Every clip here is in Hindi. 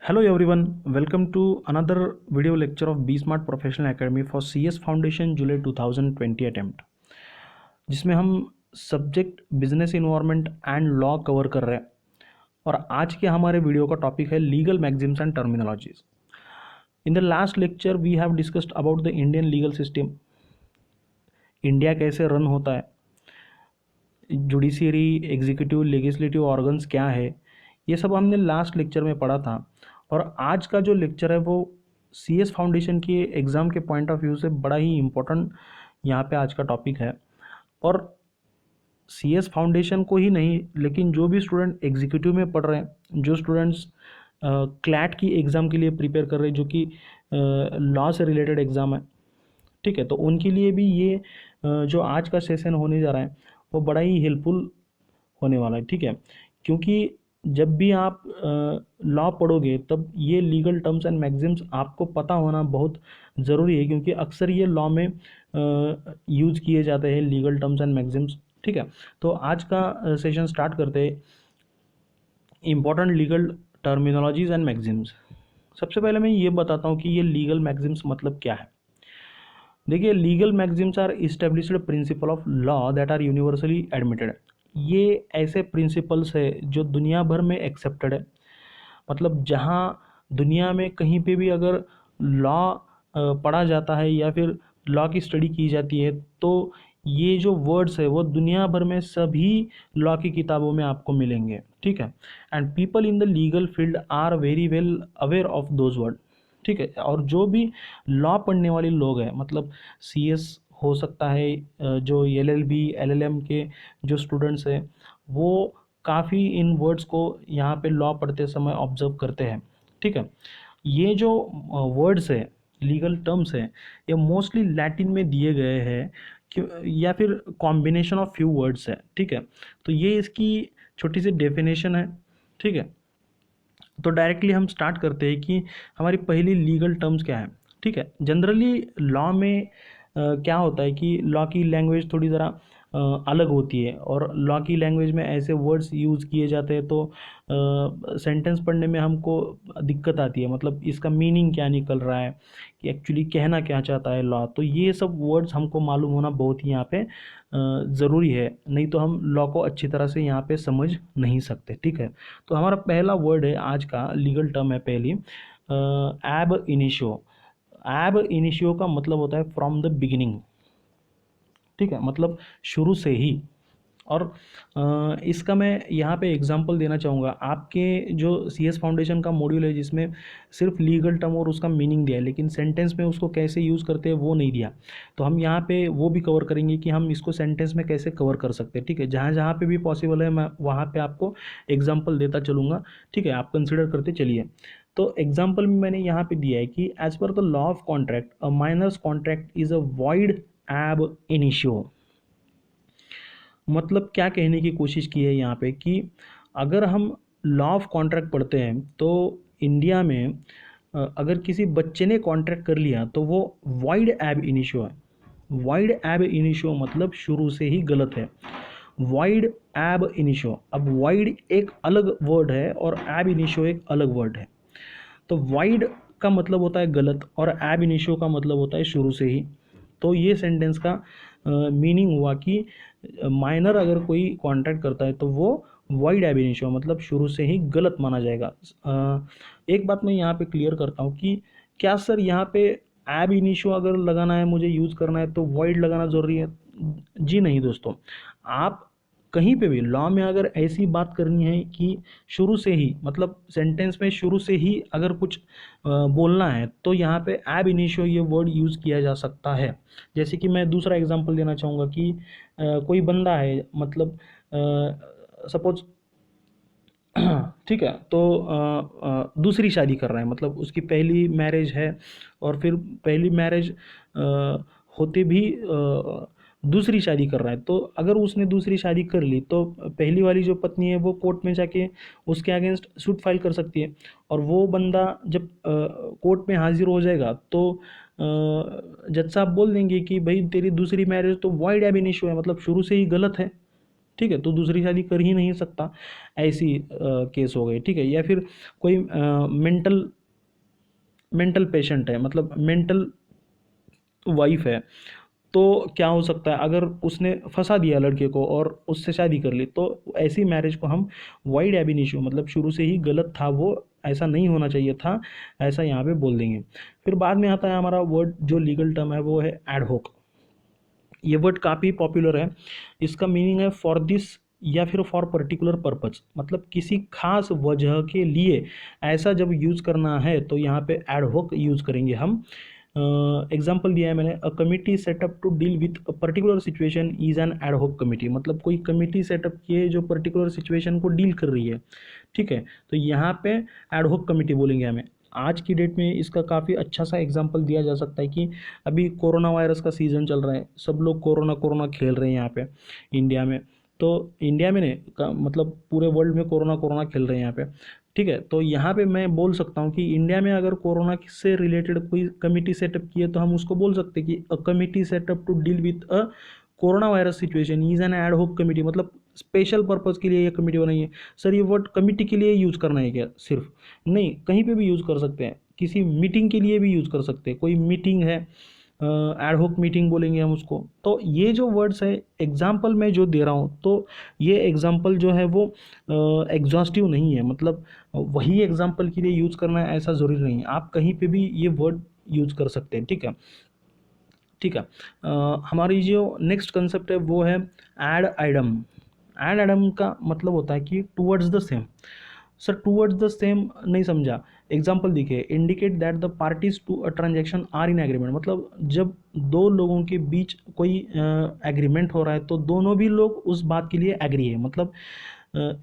Hello everyone, welcome to another video lecture of B Smart Professional Academy for CS Foundation July 2020 attempt, जिसमें हम subject business environment and law cover कर रहे हैं। और आज के हमारे वीडियो का टॉपिक है legal maxims and terminologies. In the last lecture we have discussed about the Indian legal system, India कैसे रन होता है, जुडिशियरी, एग्जीक्यूटिव, लेजिस्लेटिव ऑर्गन्स क्या है, ये सब हमने लास्ट लेक्चर में पढ़ा था। और आज का जो लेक्चर है वो CS फाउंडेशन की एग्ज़ाम के पॉइंट ऑफ व्यू से बड़ा ही इम्पोर्टेंट यहाँ पे आज का टॉपिक है। और CS फाउंडेशन को ही नहीं, लेकिन जो भी स्टूडेंट एग्जीक्यूटिव में पढ़ रहे हैं, जो स्टूडेंट्स क्लैट की एग्ज़ाम के लिए प्रिपेयर कर रहे हैं, जो कि लॉ से रिलेटेड एग्ज़ाम है, ठीक है, तो उनके लिए भी ये जो आज का सेशन होने जा रहा है वो बड़ा ही हेल्पफुल होने वाला है, ठीक है। क्योंकि जब भी आप लॉ पढ़ोगे तब ये लीगल टर्म्स एंड मैगजिम्स आपको पता होना बहुत ज़रूरी है, क्योंकि अक्सर ये लॉ में यूज़ किए जाते हैं लीगल टर्म्स एंड मैगजिम्स, ठीक है। तो आज का सेशन स्टार्ट करते हैं important legal terminologies and maxims. सबसे पहले मैं ये बताता हूँ कि ये लीगल मैगजिम्स मतलब क्या है। देखिए, legal maxims are established principle of law that are universally admitted. ये ऐसे प्रिंसिपल्स है जो दुनिया भर में एक्सेप्टेड है। मतलब जहाँ दुनिया में कहीं पे भी अगर लॉ पढ़ा जाता है या फिर लॉ की स्टडी की जाती है, तो ये जो वर्ड्स है वो दुनिया भर में सभी लॉ की किताबों में आपको मिलेंगे, ठीक है। And people in the legal field are very well aware of those word, ठीक है। और जो भी लॉ पढ़ने वाले लोग हैं, मतलब CS हो सकता है, जो LLB LLM के जो स्टूडेंट्स हैं वो काफ़ी इन वर्ड्स को यहाँ पे लॉ पढ़ते समय ऑब्जर्व करते हैं, ठीक है। ये जो वर्ड्स है, लीगल टर्म्स है, ये मोस्टली लैटिन में दिए गए हैं या फिर कॉम्बिनेशन ऑफ फ्यू वर्ड्स है, ठीक है। तो ये इसकी छोटी सी डेफिनेशन है, ठीक है। तो डायरेक्टली हम स्टार्ट करते हैं कि हमारी पहली लीगल टर्म्स क्या है, ठीक है। जनरली लॉ में क्या होता है कि लॉ की लैंग्वेज थोड़ी ज़रा अलग होती है, और लॉ की लैंग्वेज में ऐसे वर्ड्स यूज़ किए जाते हैं तो सेंटेंस पढ़ने में हमको दिक्कत आती है, मतलब इसका मीनिंग क्या निकल रहा है, कि एक्चुअली कहना क्या चाहता है लॉ। तो ये सब वर्ड्स हमको मालूम होना बहुत ही यहाँ पे ज़रूरी है, नहीं तो हम लॉ को अच्छी तरह से यहाँ पे समझ नहीं सकते, ठीक है। तो हमारा पहला वर्ड है आज का, लीगल टर्म है पहली, एब इनिशियो। एब इनिशियो का मतलब होता है फ्रॉम द बिगिनिंग, ठीक है, मतलब शुरू से ही। और इसका मैं यहाँ पे एग्जांपल देना चाहूँगा। आपके जो CS फाउंडेशन का मॉड्यूल है जिसमें सिर्फ लीगल टर्म और उसका मीनिंग दिया है, लेकिन सेंटेंस में उसको कैसे यूज़ करते हैं वो नहीं दिया, तो हम यहाँ पे वो भी कवर करेंगे कि हम इसको सेंटेंस में कैसे कवर कर सकते हैं, ठीक है। जहाँ जहाँ पे भी पॉसिबल है मैं वहाँ पे आपको एग्जाम्पल देता चलूँगा, ठीक है, आप कंसिडर करते चलिए। तो एग्जाम्पल में मैंने यहाँ पे दिया है कि as per the law of contract a minors contract is a void ab initio. मतलब क्या कहने की कोशिश की है यहाँ पे कि अगर हम लॉ ऑफ कॉन्ट्रैक्ट पढ़ते हैं तो इंडिया में अगर किसी बच्चे ने कॉन्ट्रैक्ट कर लिया तो वो वाइड एब इनिशियो है। वाइड एब इनिशियो मतलब शुरू से ही गलत है। वाइड एब इनिशियो, अब वाइड एक अलग वर्ड है और एब इनिशियो एक अलग वर्ड है। तो वाइड का मतलब होता है गलत और एब इनिशियो का मतलब होता है शुरू से ही। तो ये सेंटेंस का मीनिंग हुआ कि माइनर अगर कोई कॉन्ट्रैक्ट करता है तो वो वाइड एब इनिशियो मतलब शुरू से ही गलत माना जाएगा। एक बात मैं यहाँ पे क्लियर करता हूँ कि क्या सर यहाँ पे एब इनिशियो अगर लगाना है, मुझे यूज़ करना है, तो वाइड लगाना ज़रूरी है? जी नहीं दोस्तों। आप कहीं पे भी लॉ में अगर ऐसी बात करनी है कि शुरू से ही, मतलब सेंटेंस में शुरू से ही अगर कुछ बोलना है, तो यहाँ पे एब इनिशियो ये वर्ड यूज़ किया जा सकता है। जैसे कि मैं दूसरा एग्जांपल देना चाहूँगा कि कोई बंदा है, मतलब सपोज ठीक है, तो दूसरी शादी कर रहा है, मतलब उसकी पहली मैरिज है और फिर पहली मैरिज होते भी दूसरी शादी कर रहा है। तो अगर उसने दूसरी शादी कर ली तो पहली वाली जो पत्नी है वो कोर्ट में जाके उसके अगेंस्ट सूट फाइल कर सकती है, और वो बंदा जब कोर्ट में हाजिर हो जाएगा तो जज साहब बोल देंगे कि भाई तेरी दूसरी मैरिज तो वाइड एब इनिशियो है, मतलब शुरू से ही गलत है, ठीक है, तो दूसरी शादी कर ही नहीं सकता, ऐसी केस हो गई। ठीक है, या फिर कोई मेंटल मेंटल पेशेंट है, मतलब मेंटल वाइफ है, तो क्या हो सकता है, अगर उसने फंसा दिया लड़के को और उससे शादी कर ली, तो ऐसी मैरिज को हम वाइड एब इनिशियो, मतलब शुरू से ही गलत था वो, ऐसा नहीं होना चाहिए था, ऐसा यहाँ पे बोल देंगे। फिर बाद में आता है हमारा वर्ड, जो लीगल टर्म है वो है एडहोक। ये वर्ड काफ़ी पॉपुलर है। इसका मीनिंग है फॉर दिस या फिर फॉर पर्टिकुलर पर्पज, मतलब किसी खास वजह के लिए ऐसा जब यूज़ करना है तो यहाँ पे एडहोक यूज़ करेंगे हम। एग्जाम्पल दिया है मैंने, a committee set up to deal with a particular situation is an ad hoc committee, मतलब कोई कमिटी सेटअप की है जो पर्टिकुलर सिचुएशन को डील कर रही है। ठीक है, तो यहाँ पे एडहोक कमिटी बोलेंगे हमें। आज की डेट में इसका काफ़ी अच्छा सा एग्जाम्पल दिया जा सकता है कि अभी कोरोना वायरस का सीज़न चल रहा है, सब लोग कोरोना कोरोना खेल रहे हैं यहाँ पे इंडिया में। तो इंडिया में नहीं मतलब पूरे वर्ल्ड में कोरोना कोरोना खेल रहे हैं यहाँ पे। ठीक है, तो यहाँ पे मैं बोल सकता हूँ कि इंडिया में अगर कोरोना से रिलेटेड कोई कमिटी सेटअप की है तो हम उसको बोल सकते हैं कि a committee set up to deal with a corona virus situation is an ad hoc committee, मतलब स्पेशल पर्पज़ के लिए ये कमिटी बनाई है। सर ये वर्ड कमिटी के लिए यूज़ करना है क्या सिर्फ? नहीं, कहीं पे भी यूज़ कर सकते हैं, किसी मीटिंग के लिए भी यूज़ कर सकते हैं। कोई मीटिंग है, एड होक मीटिंग बोलेंगे हम उसको। तो ये जो वर्ड्स है एग्जाम्पल मैं जो दे रहा हूँ, तो ये एग्जाम्पल जो है वो एग्जॉस्टिव नहीं है, मतलब वही एग्जाम्पल के लिए यूज़ करना है ऐसा ज़रूरी नहीं है, आप कहीं पे भी ये वर्ड यूज़ कर सकते हैं। ठीक है, ठीक है। हमारी जो नेक्स्ट कंसेप्ट है वो है एड आइडम। एड आइडम का मतलब होता है कि towards the same. Sir towards the same नहीं समझा, एग्जाम्पल देखिए, indicate that the parties to a transaction are in agreement, मतलब जब दो लोगों के बीच कोई एग्रीमेंट हो रहा है तो दोनों भी लोग उस बात के लिए एग्री है। मतलब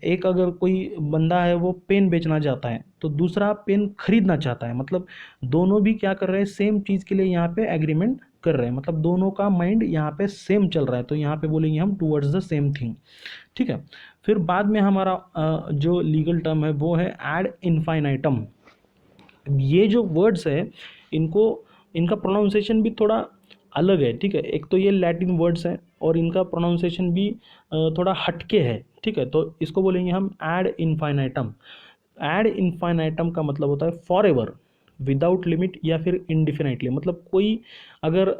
एक अगर कोई बंदा है वो पेन बेचना चाहता है तो दूसरा पेन खरीदना चाहता है, मतलब दोनों भी क्या कर रहे हैं, सेम चीज़ के लिए यहाँ पे एग्रीमेंट कर रहे हैं, मतलब दोनों का माइंड यहाँ पे सेम चल रहा है, तो यहाँ पे बोलेंगे हम टूवर्ड्स द सेम थिंग। ठीक है, फिर बाद में हमारा जो लीगल टर्म है वो है एड इन्फाइनाइटम। ये जो वर्ड्स है इनको, इनका प्रोनाउंसिएशन भी थोड़ा अलग है। ठीक है, एक तो ये लैटिन वर्ड्स हैं और इनका प्रोनाउंसिएशन भी थोड़ा हटके है। ठीक है, तो इसको बोलेंगे हम एड इन्फाइनाइटम। एड इन्फाइनाइटम का मतलब होता है फॉर एवर, विदाउट लिमिट या फिर इनडिफिनाइटली, मतलब कोई अगर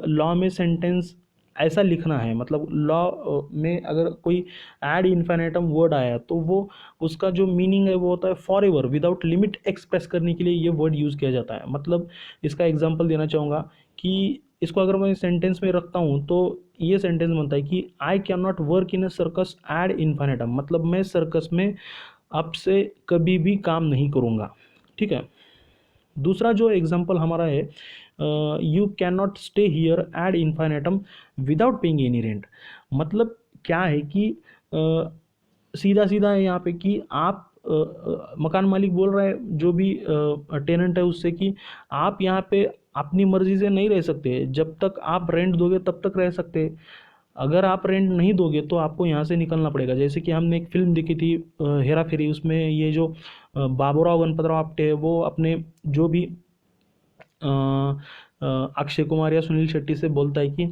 लॉ में सेंटेंस ऐसा लिखना है, मतलब लॉ में अगर कोई एड इन्फिनिटम वर्ड आया तो वो उसका जो मीनिंग है वो होता है for ever, without limit express करने के लिए ये वर्ड यूज़ किया जाता है। मतलब इसका एग्जांपल देना चाहूँगा कि इसको अगर मैं सेंटेंस में रखता हूँ तो ये सेंटेंस बनता है कि I can not work in a circus ad infinitum, मतलब मैं सर्कस में अब से कभी भी काम नहीं करूँगा। ठीक है, दूसरा जो एग्जांपल हमारा है, you can not stay here ad infinitum without paying any rent, मतलब क्या है कि सीधा सीधा है यहाँ पे कि आप मकान मालिक बोल रहा है जो भी टेनेंट है उससे कि आप यहाँ पे अपनी मर्जी से नहीं रह सकते, जब तक आप रेंट दोगे तब तक रह सकते हैं, अगर आप रेंट नहीं दोगे तो आपको यहाँ से निकलना पड़ेगा। जैसे कि हमने एक फिल्म देखी थी हेरा फेरी, उसमें ये जो बाबूराव गणपतराव आपटे है वो अपने जो भी अक्षय कुमार या सुनील शेट्टी से बोलता है कि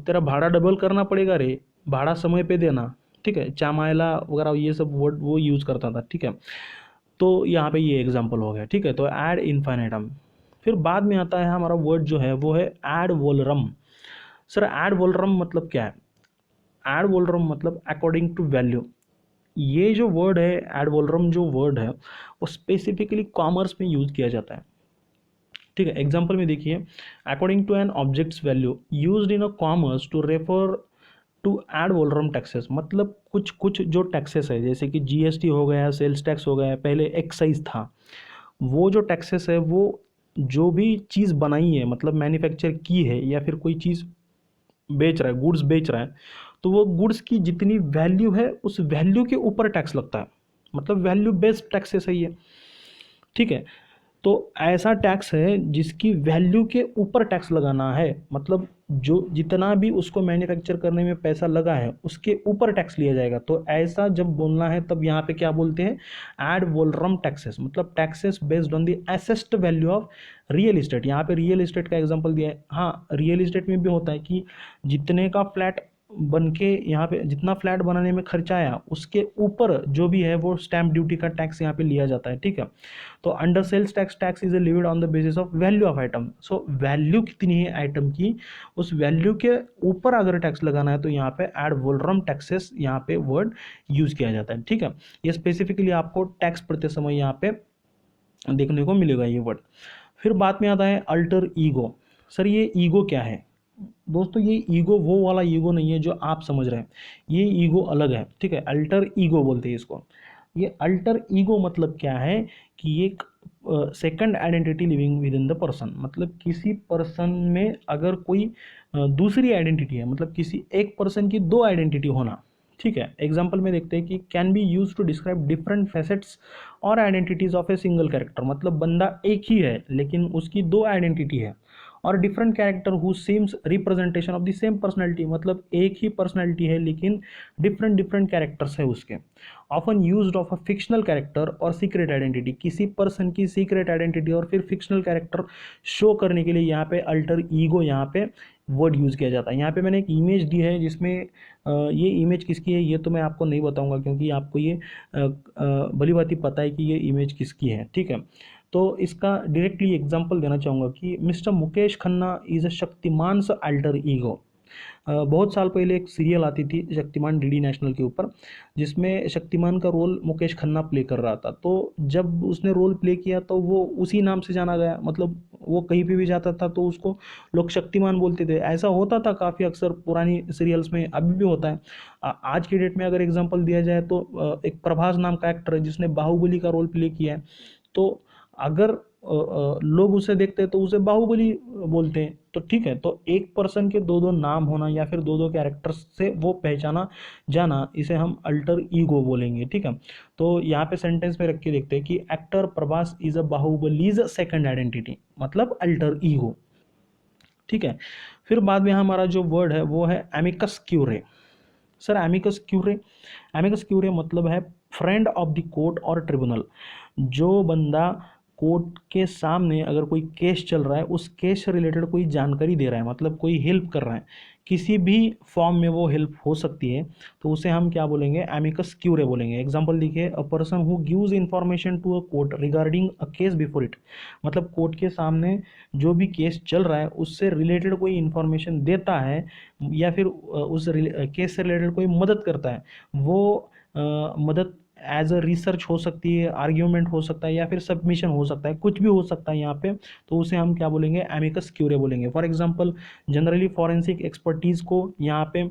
तेरा भाड़ा डबल करना पड़ेगा रे, भाड़ा समय पे देना। ठीक है, चामायला वगैरह ये सब वर्ड वो यूज़ करता था। ठीक है, तो यहाँ पे ये एग्जांपल हो गया। ठीक है, तो एड इन्फाइनेटम। फिर बाद में आता है हमारा वर्ड जो है वो है एड वोलरम। सर एड वोलरम मतलब क्या है? एड वोलरम मतलब अकॉर्डिंग टू वैल्यू। ये जो वर्ड है एड वोलरम, जो वर्ड है वो स्पेसिफिकली कॉमर्स में यूज़ किया जाता है। ठीक है, एग्जाम्पल में देखिए, according to an objects value used in a commerce to refer to ad valorem taxes, मतलब कुछ कुछ जो टैक्सेस है जैसे कि जीएसटी हो गया, सेल्स टैक्स हो गया, पहले एक्साइज था, वो जो टैक्सेस है वो जो भी चीज़ बनाई है, मतलब मैन्युफैक्चर की है या फिर कोई चीज़ बेच रहा है, गुड्स बेच रहा है, तो वो गुड्स की जितनी वैल्यू है उस वैल्यू के ऊपर टैक्स लगता है, मतलब वैल्यू बेस्ड टैक्सेस है ये। ठीक है, तो ऐसा टैक्स है जिसकी वैल्यू के ऊपर टैक्स लगाना है, मतलब जो जितना भी उसको मैन्युफैक्चर करने में पैसा लगा है उसके ऊपर टैक्स लिया जाएगा। तो ऐसा जब बोलना है तब यहाँ पे क्या बोलते हैं, एड वोलरम टैक्सेस, मतलब taxes based on the assessed value of real estate. यहाँ पे रियल इस्टेट का एग्जांपल दिया है। हाँ, रियल इस्टेट में भी होता है कि जितने का फ्लैट बन के यहाँ पे जितना फ्लैट बनाने में खर्चा आया उसके ऊपर जो भी है वो स्टैम्प ड्यूटी का टैक्स यहाँ पे लिया जाता है, ठीक है। तो under sales tax, tax is levied on the basis of value of item. So value कितनी है आइटम की, उस वैल्यू के ऊपर अगर टैक्स लगाना है तो यहाँ पे एड वोलरम टैक्सेस यहाँ पे वर्ड यूज किया जाता है, ठीक है। ये स्पेसिफिकली आपको टैक्स पढ़ते समय यहाँ पे देखने को मिलेगा ये वर्ड। फिर बाद में आता है अल्टर ईगो। सर ये ईगो क्या है? दोस्तों ये ईगो वो वाला ईगो नहीं है जो आप समझ रहे हैं, ये ईगो अलग है, ठीक है। अल्टर ईगो बोलते हैं इसको। ये अल्टर ईगो मतलब क्या है कि एक second identity living with in the person, मतलब किसी पर्सन में अगर कोई दूसरी आइडेंटिटी है, मतलब किसी एक पर्सन की दो आइडेंटिटी होना, ठीक है। एग्जाम्पल में देखते हैं कि can be use to describe different facets और identities of a single character, मतलब बंदा एक ही है लेकिन उसकी दो आइडेंटिटी है। और different character who seems representation of the same personality, मतलब एक ही पर्सनैलिटी है लेकिन डिफरेंट डिफरेंट कैरेक्टर्स है उसके। Often used of a fictional character और सीक्रेट आइडेंटिटी, किसी पर्सन की सीक्रेट आइडेंटिटी और फिर फिक्शनल कैरेक्टर शो करने के लिए यहाँ पे अल्टर ईगो यहाँ पे वर्ड यूज़ किया जाता है। यहाँ पे मैंने एक इमेज दी है जिसमें ये इमेज किसकी है ये तो मैं आपको नहीं बताऊंगा क्योंकि आपको ये भली भांति पता है कि ये इमेज किसकी है, ठीक है। तो इसका डायरेक्टली एग्जांपल देना चाहूँगा कि mister Mukesh Khanna is a Shaktimaan सा अल्टर ईगो। बहुत साल पहले एक सीरियल आती थी शक्तिमान डीडी नेशनल के ऊपर, जिसमें शक्तिमान का रोल मुकेश खन्ना प्ले कर रहा था। तो जब उसने रोल प्ले किया तो वो उसी नाम से जाना गया, मतलब वो कहीं पे भी जाता था तो उसको लोग शक्तिमान बोलते थे। ऐसा होता था काफ़ी अक्सर पुरानी सीरियल्स में, अभी भी होता है। आज की डेट में अगर एग्जांपल दिया जाए तो एक प्रभास नाम का एक्टर है जिसने बाहुबली का रोल प्ले किया है, तो अगर लोग उसे देखते हैं तो उसे बाहुबली बोलते हैं, तो ठीक है। तो एक पर्सन के दो दो नाम होना या फिर दो दो कैरेक्टर्स से वो पहचाना जाना, इसे हम अल्टर ईगो बोलेंगे, ठीक है। तो यहाँ पे सेंटेंस में रख के देखते हैं कि actor Prabhas is a Baahubali's second identity, मतलब अल्टर ईगो, ठीक है। फिर बाद में हमारा जो वर्ड है वो है एमिकस क्यूरे। सर एमिकस क्यूरे, एमिकस क्यूरे मतलब है फ्रेंड ऑफ द कोर्ट और ट्रिब्यूनल। जो बंदा कोर्ट के सामने अगर कोई केस चल रहा है उस केस से रिलेटेड कोई जानकारी दे रहा है, मतलब कोई हेल्प कर रहा है, किसी भी फॉर्म में वो हेल्प हो सकती है, तो उसे हम क्या बोलेंगे, एमिकस क्यूरे बोलेंगे। एग्जांपल देखिए, a person who gives information to a court regarding a case before it, मतलब कोर्ट के सामने जो भी केस चल रहा है उससे रिलेटेड कोई इन्फॉर्मेशन देता है या फिर उस केस से रिलेटेड कोई मदद करता है, वो मदद एज अ रिसर्च हो सकती है, आर्ग्यूमेंट हो सकता है या फिर सबमिशन हो सकता है, कुछ भी हो सकता है यहाँ पे, तो उसे हम क्या बोलेंगे, एमिकस क्यूरे बोलेंगे। For example generally forensic expertise को यहाँ पे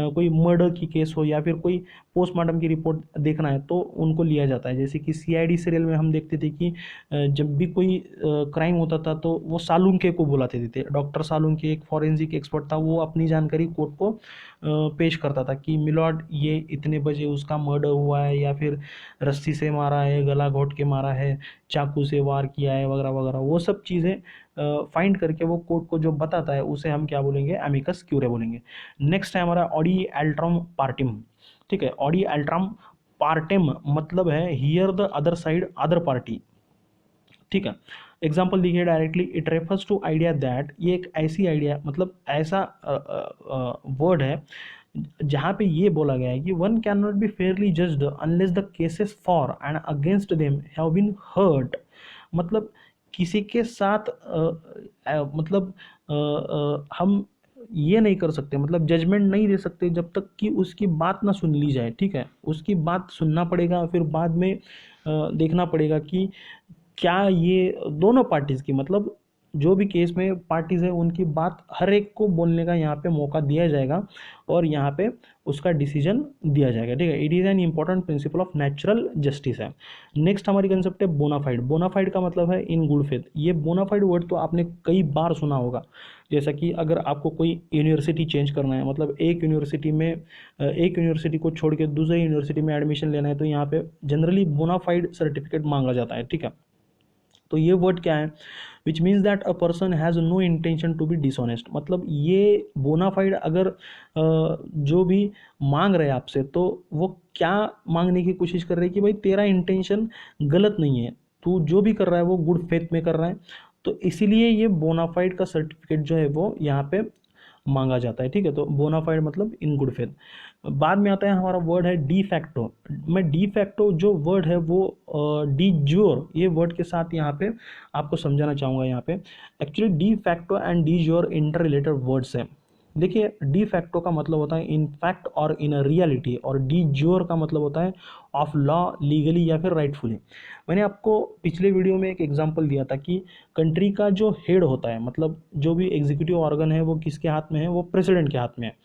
कोई मर्डर की केस हो या फिर कोई पोस्टमार्टम की रिपोर्ट देखना है तो उनको लिया जाता है। जैसे कि सीआईडी सीरियल में हम देखते थे कि जब भी कोई क्राइम होता था तो वो सालुंके को बुलाते थे, डॉक्टर सालुंके एक फॉरेंसिक एक्सपर्ट था, वो अपनी जानकारी कोर्ट को पेश करता था कि मिलॉर्ड ये इतने बजे उसका मर्डर हुआ है या फिर रस्सी से मारा है, गला घोट के मारा है, चाकू से वार किया है, वगैरह वगैरह, वो सब चीज़ें फाइंड करके वो कोर्ट को जो बताता है उसे हम क्या बोलेंगे, एमिकस क्यूरे बोलेंगे। नेक्स्ट है हमारा ऑडी एल्ट्रम पार्टिम, ठीक है। ऑडी एल्ट्रम पार्टिम मतलब है hear the other side other party, ठीक है। एग्जाम्पल देखिए directly, it refers to idea that, ये एक ऐसी आइडिया मतलब ऐसा वर्ड है जहाँ पे ये बोला गया है कि one can not be fairly judged unless the cases for and against them have been heard, मतलब किसी के साथ मतलब हम ये नहीं कर सकते, मतलब जजमेंट नहीं दे सकते जब तक कि उसकी बात ना सुन ली जाए, ठीक है। उसकी बात सुनना पड़ेगा, फिर बाद में देखना पड़ेगा कि क्या ये दोनों पार्टीज़ की, मतलब जो भी केस में पार्टीज़ है उनकी बात हर एक को बोलने का यहाँ पे मौका दिया जाएगा और यहाँ पे उसका डिसीजन दिया जाएगा, ठीक है। It is an important principle of natural justice है। नेक्स्ट हमारी कंसेप्ट है बोनाफाइड। बोनाफाइड का मतलब है इन गुड फेथ। ये बोनाफाइड वर्ड तो आपने कई बार सुना होगा, जैसा कि अगर आपको कोई यूनिवर्सिटी चेंज करना है, मतलब एक यूनिवर्सिटी में एक यूनिवर्सिटी को छोड़ के दूसरे यूनिवर्सिटी में एडमिशन लेना है तो यहाँ पे जनरली बोनाफाइड सर्टिफिकेट मांगा जाता है, ठीक है। तो ये वर्ड क्या है, which means that a person has no intention to be dishonest, मतलब ये बोनाफाइड अगर जो भी मांग रहे हैं आपसे तो वो क्या मांगने की कोशिश कर रहे हैं कि भाई तेरा इंटेंशन गलत नहीं है, तू जो भी कर रहा है वो गुड फेथ में कर रहा है। तो इसीलिए ये बोनाफाइड का सर्टिफिकेट जो है वो यहाँ पे मांगा जाता है, ठीक है। तो बोनाफाइड मतलब इन गुड फेथ। बाद में आता है हमारा वर्ड है डी फैक्टो। मैं डी फैक्टो जो वर्ड है वो डी ज्योर ये वर्ड के साथ यहाँ पे आपको समझाना चाहूँगा। यहाँ पे actually de facto and D jure inter related words हैं। देखिए, डी फैक्टो का मतलब होता है इन फैक्ट और इन रियलिटी, और डी ज्योर का मतलब होता है ऑफ लॉ, लीगली या फिर राइटफुली। मैंने आपको पिछले वीडियो में एक एग्जांपल दिया था कि कंट्री का जो हेड होता है, मतलब जो भी एग्जीक्यूटिव ऑर्गन है, वो किसके हाथ में है, वो प्रेसिडेंट के हाथ में है,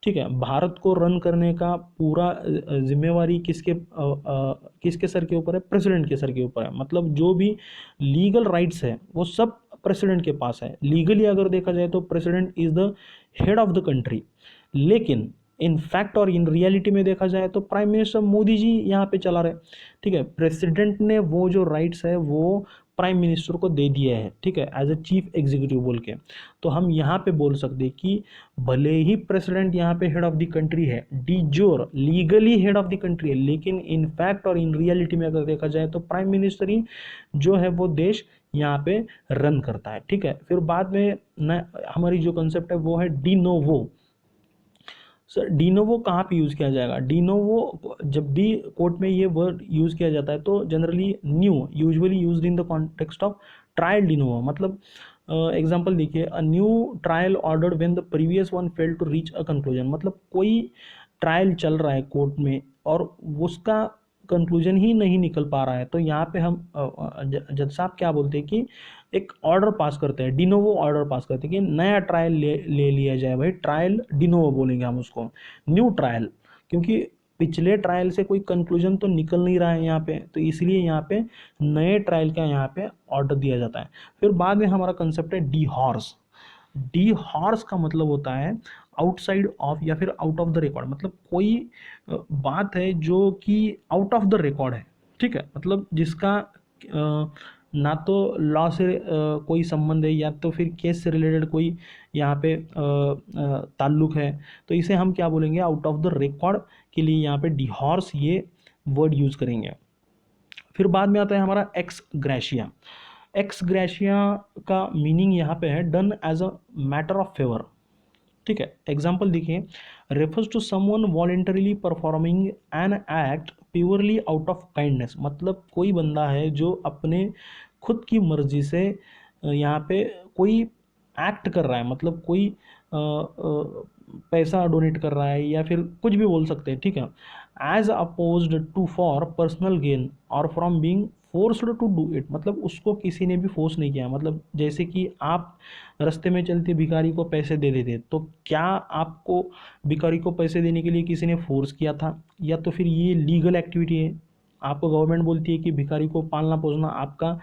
ठीक है। भारत को रन करने का पूरा जिम्मेवारी किसके सर के ऊपर है? प्रेसिडेंट के सर के ऊपर है। मतलब जो भी लीगल राइट्स है वो सब प्रेसिडेंट के पास है। लीगली अगर देखा जाए तो president is the head of the country, लेकिन इन फैक्ट और इन रियलिटी में देखा जाए तो प्राइम मिनिस्टर मोदी जी यहाँ पे चला रहे, ठीक है। प्रेसिडेंट ने वो जो राइट्स है वो प्राइम मिनिस्टर को दे दिया है, ठीक है, एज ए चीफ एग्जीक्यूटिव बोल के। तो हम यहाँ पे बोल सकते हैं कि भले ही प्रेसिडेंट यहाँ पे हेड ऑफ द कंट्री है, डी जोर legally head of the country है, लेकिन इन फैक्ट और इन रियलिटी में अगर देखा जाए तो प्राइम मिनिस्टर ही जो है वो देश यहाँ पे रन करता है, ठीक है। फिर बाद में हमारी जो कंसेप्ट है वो है डी नोवो। सर डीनोवो कहाँ पे यूज़ किया जाएगा? डीनोवो जब भी कोर्ट में ये वर्ड यूज़ किया जाता है तो generally new usually used in the context of trial de novo. मतलब एग्जांपल देखिए, a new trial ordered when the previous one fail to reach a conclusion. मतलब कोई ट्रायल चल रहा है कोर्ट में और उसका कंक्लूजन ही नहीं निकल पा रहा है, तो यहाँ पे हम जज साहब क्या बोलते हैं कि एक ऑर्डर पास करते हैं, डिनोवो ऑर्डर पास करते हैं कि नया ट्रायल ले लिया जाए। भाई ट्रायल डिनोवो बोलेंगे हम उसको, न्यू ट्रायल, क्योंकि पिछले ट्रायल से कोई कंक्लूजन तो निकल नहीं रहा है यहाँ पे, तो इसलिए यहाँ पे नए ट्रायल का यहाँ पे ऑर्डर दिया जाता है। फिर बाद में हमारा कंसेप्ट है डी हॉर्स। डी हॉर्स का मतलब होता है आउटसाइड ऑफ या फिर आउट ऑफ द रिकॉर्ड। मतलब कोई बात है जो कि आउट ऑफ द रिकॉर्ड है, ठीक है। मतलब जिसका ना तो लॉ से कोई संबंध है या तो फिर केस से रिलेटेड कोई यहाँ पे ताल्लुक है, तो इसे हम क्या बोलेंगे? आउट ऑफ द रिकॉर्ड के लिए यहाँ पे डिहॉर्स ये वर्ड यूज़ करेंगे। फिर बाद में आता है हमारा एक्स ग्रेशिया। एक्स ग्रेशिया का मीनिंग यहाँ पे है done as a matter of favour, ठीक है। एग्जाम्पल देखिए, refers to someone voluntarily performing an act purely out of kindness. मतलब कोई बंदा है जो अपने खुद की मर्जी से यहाँ पे कोई एक्ट कर रहा है, मतलब कोई पैसा डोनेट कर रहा है या फिर कुछ भी बोल सकते हैं, ठीक है। As opposed to for personal gain और from being forced to do it. मतलब उसको किसी ने भी फोर्स नहीं किया। मतलब जैसे कि आप रास्ते में चलते भिखारी को पैसे दे देते, तो क्या आपको भिखारी को पैसे देने के लिए किसी ने फोर्स किया था? या तो फिर ये लीगल एक्टिविटी है, आपको गवर्नमेंट बोलती है कि भिखारी को पालना पोसना आपका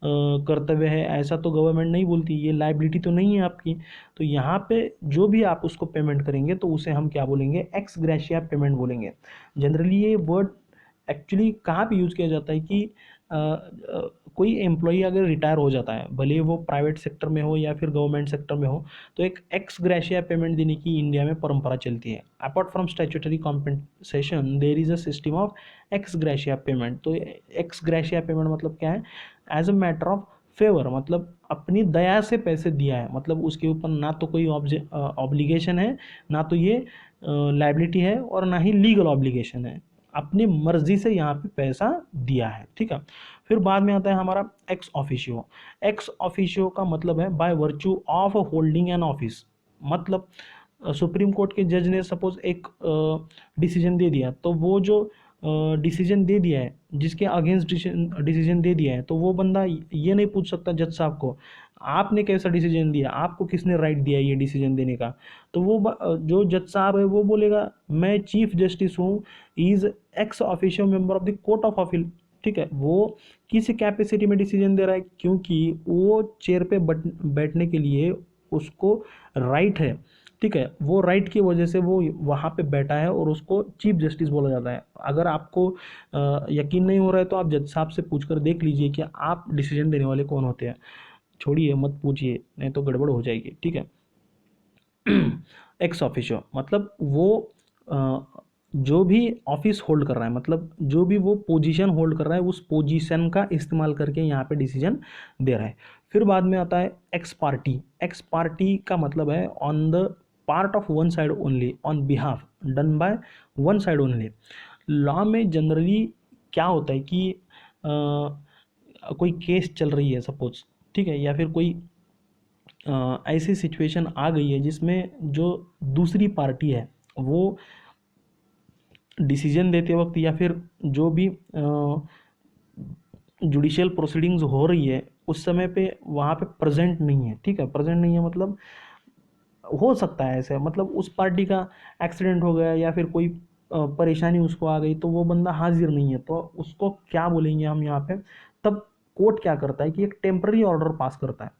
कर्तव्य है, ऐसा तो गवर्नमेंट नहीं बोलती, ये लाइबिलिटी तो नहीं है आपकी। तो यहाँ पे जो भी आप उसको पेमेंट करेंगे तो उसे हम क्या बोलेंगे? एक्स ग्रेशिया पेमेंट बोलेंगे। जनरली ये वर्ड एक्चुअली कहाँ पे यूज़ किया जाता है कि कोई एम्प्लॉई अगर रिटायर हो जाता है, भले वो प्राइवेट सेक्टर में हो या फिर गवर्नमेंट सेक्टर में हो, तो एक एक्स ग्रेशिया पेमेंट देने की इंडिया में परंपरा चलती है। Apart from statutory compensation there is a system of ex gratia payment. तो एक्स ग्रेशिया पेमेंट मतलब क्या है? As a matter of favour, मतलब अपनी दया से पैसे दिया है। मतलब उसके ऊपर ना तो कोई ऑब्लिगेशन है, ना तो ये लाइबिलिटी है, और ना ही लीगल ऑब्लिगेशन है, अपनी मर्जी से यहाँ पे पैसा दिया है, ठीक है। फिर बाद में आता है हमारा एक्स ऑफिशियो। एक्स ऑफिशियो का मतलब है by virtue of holding an office. मतलब सुप्रीम कोर्ट के जज ने सपोज एक डिसीजन दे दिया, तो वो जो डिसीजन दे दिया है, जिसके अगेंस्ट डिसीजन दे दिया है, तो वो बंदा ये नहीं पूछ सकता जज साहब को आपने कैसा डिसीजन दिया, आपको किसने राइट दिया ये डिसीजन देने का। तो वो जो जज साहब है वो बोलेगा मैं चीफ जस्टिस हूँ, is ex officio member of the court of appeal, ठीक है। वो किस कैपेसिटी में डिसीजन दे रहा है? क्योंकि वो चेयर पे बैठने के लिए उसको राइट है, ठीक है। वो राइट की वजह से वो वहाँ पे बैठा है और उसको चीफ जस्टिस बोला जाता है। अगर आपको यकीन नहीं हो रहा है तो आप जज साहब से पूछ कर देख लीजिए कि आप डिसीजन देने वाले कौन होते हैं। छोड़िए, मत पूछिए, नहीं तो गड़बड़ हो जाएगी, ठीक है। एक्स ऑफिशियो मतलब वो जो भी ऑफिस होल्ड कर रहा है, मतलब जो भी वो पोजीशन होल्ड कर रहा है, उस पोजीशन का इस्तेमाल करके यहाँ पे डिसीजन दे रहा है। फिर बाद में आता है एक्स पार्टी। एक्स पार्टी का मतलब है on the part of one side only on behalf done by one side only. Law में जनरली क्या होता है कि कोई केस चल रही है सपोज, ठीक है, या फिर कोई ऐसी सिचुएशन आ गई है जिसमें जो दूसरी पार्टी है वो डिसीजन देते वक्त या फिर जो भी जुडिशियल प्रोसीडिंग्स हो रही है उस समय पे वहाँ पे प्रेजेंट नहीं है, ठीक है, प्रेजेंट नहीं है मतलब हो सकता है ऐसे, मतलब उस पार्टी का एक्सीडेंट हो गया या फिर कोई परेशानी उसको आ गई तो वो बंदा हाजिर नहीं है, तो उसको क्या बोलेंगे हम यहाँ पे। तब कोर्ट क्या करता है कि एक टेम्पररी ऑर्डर पास करता है।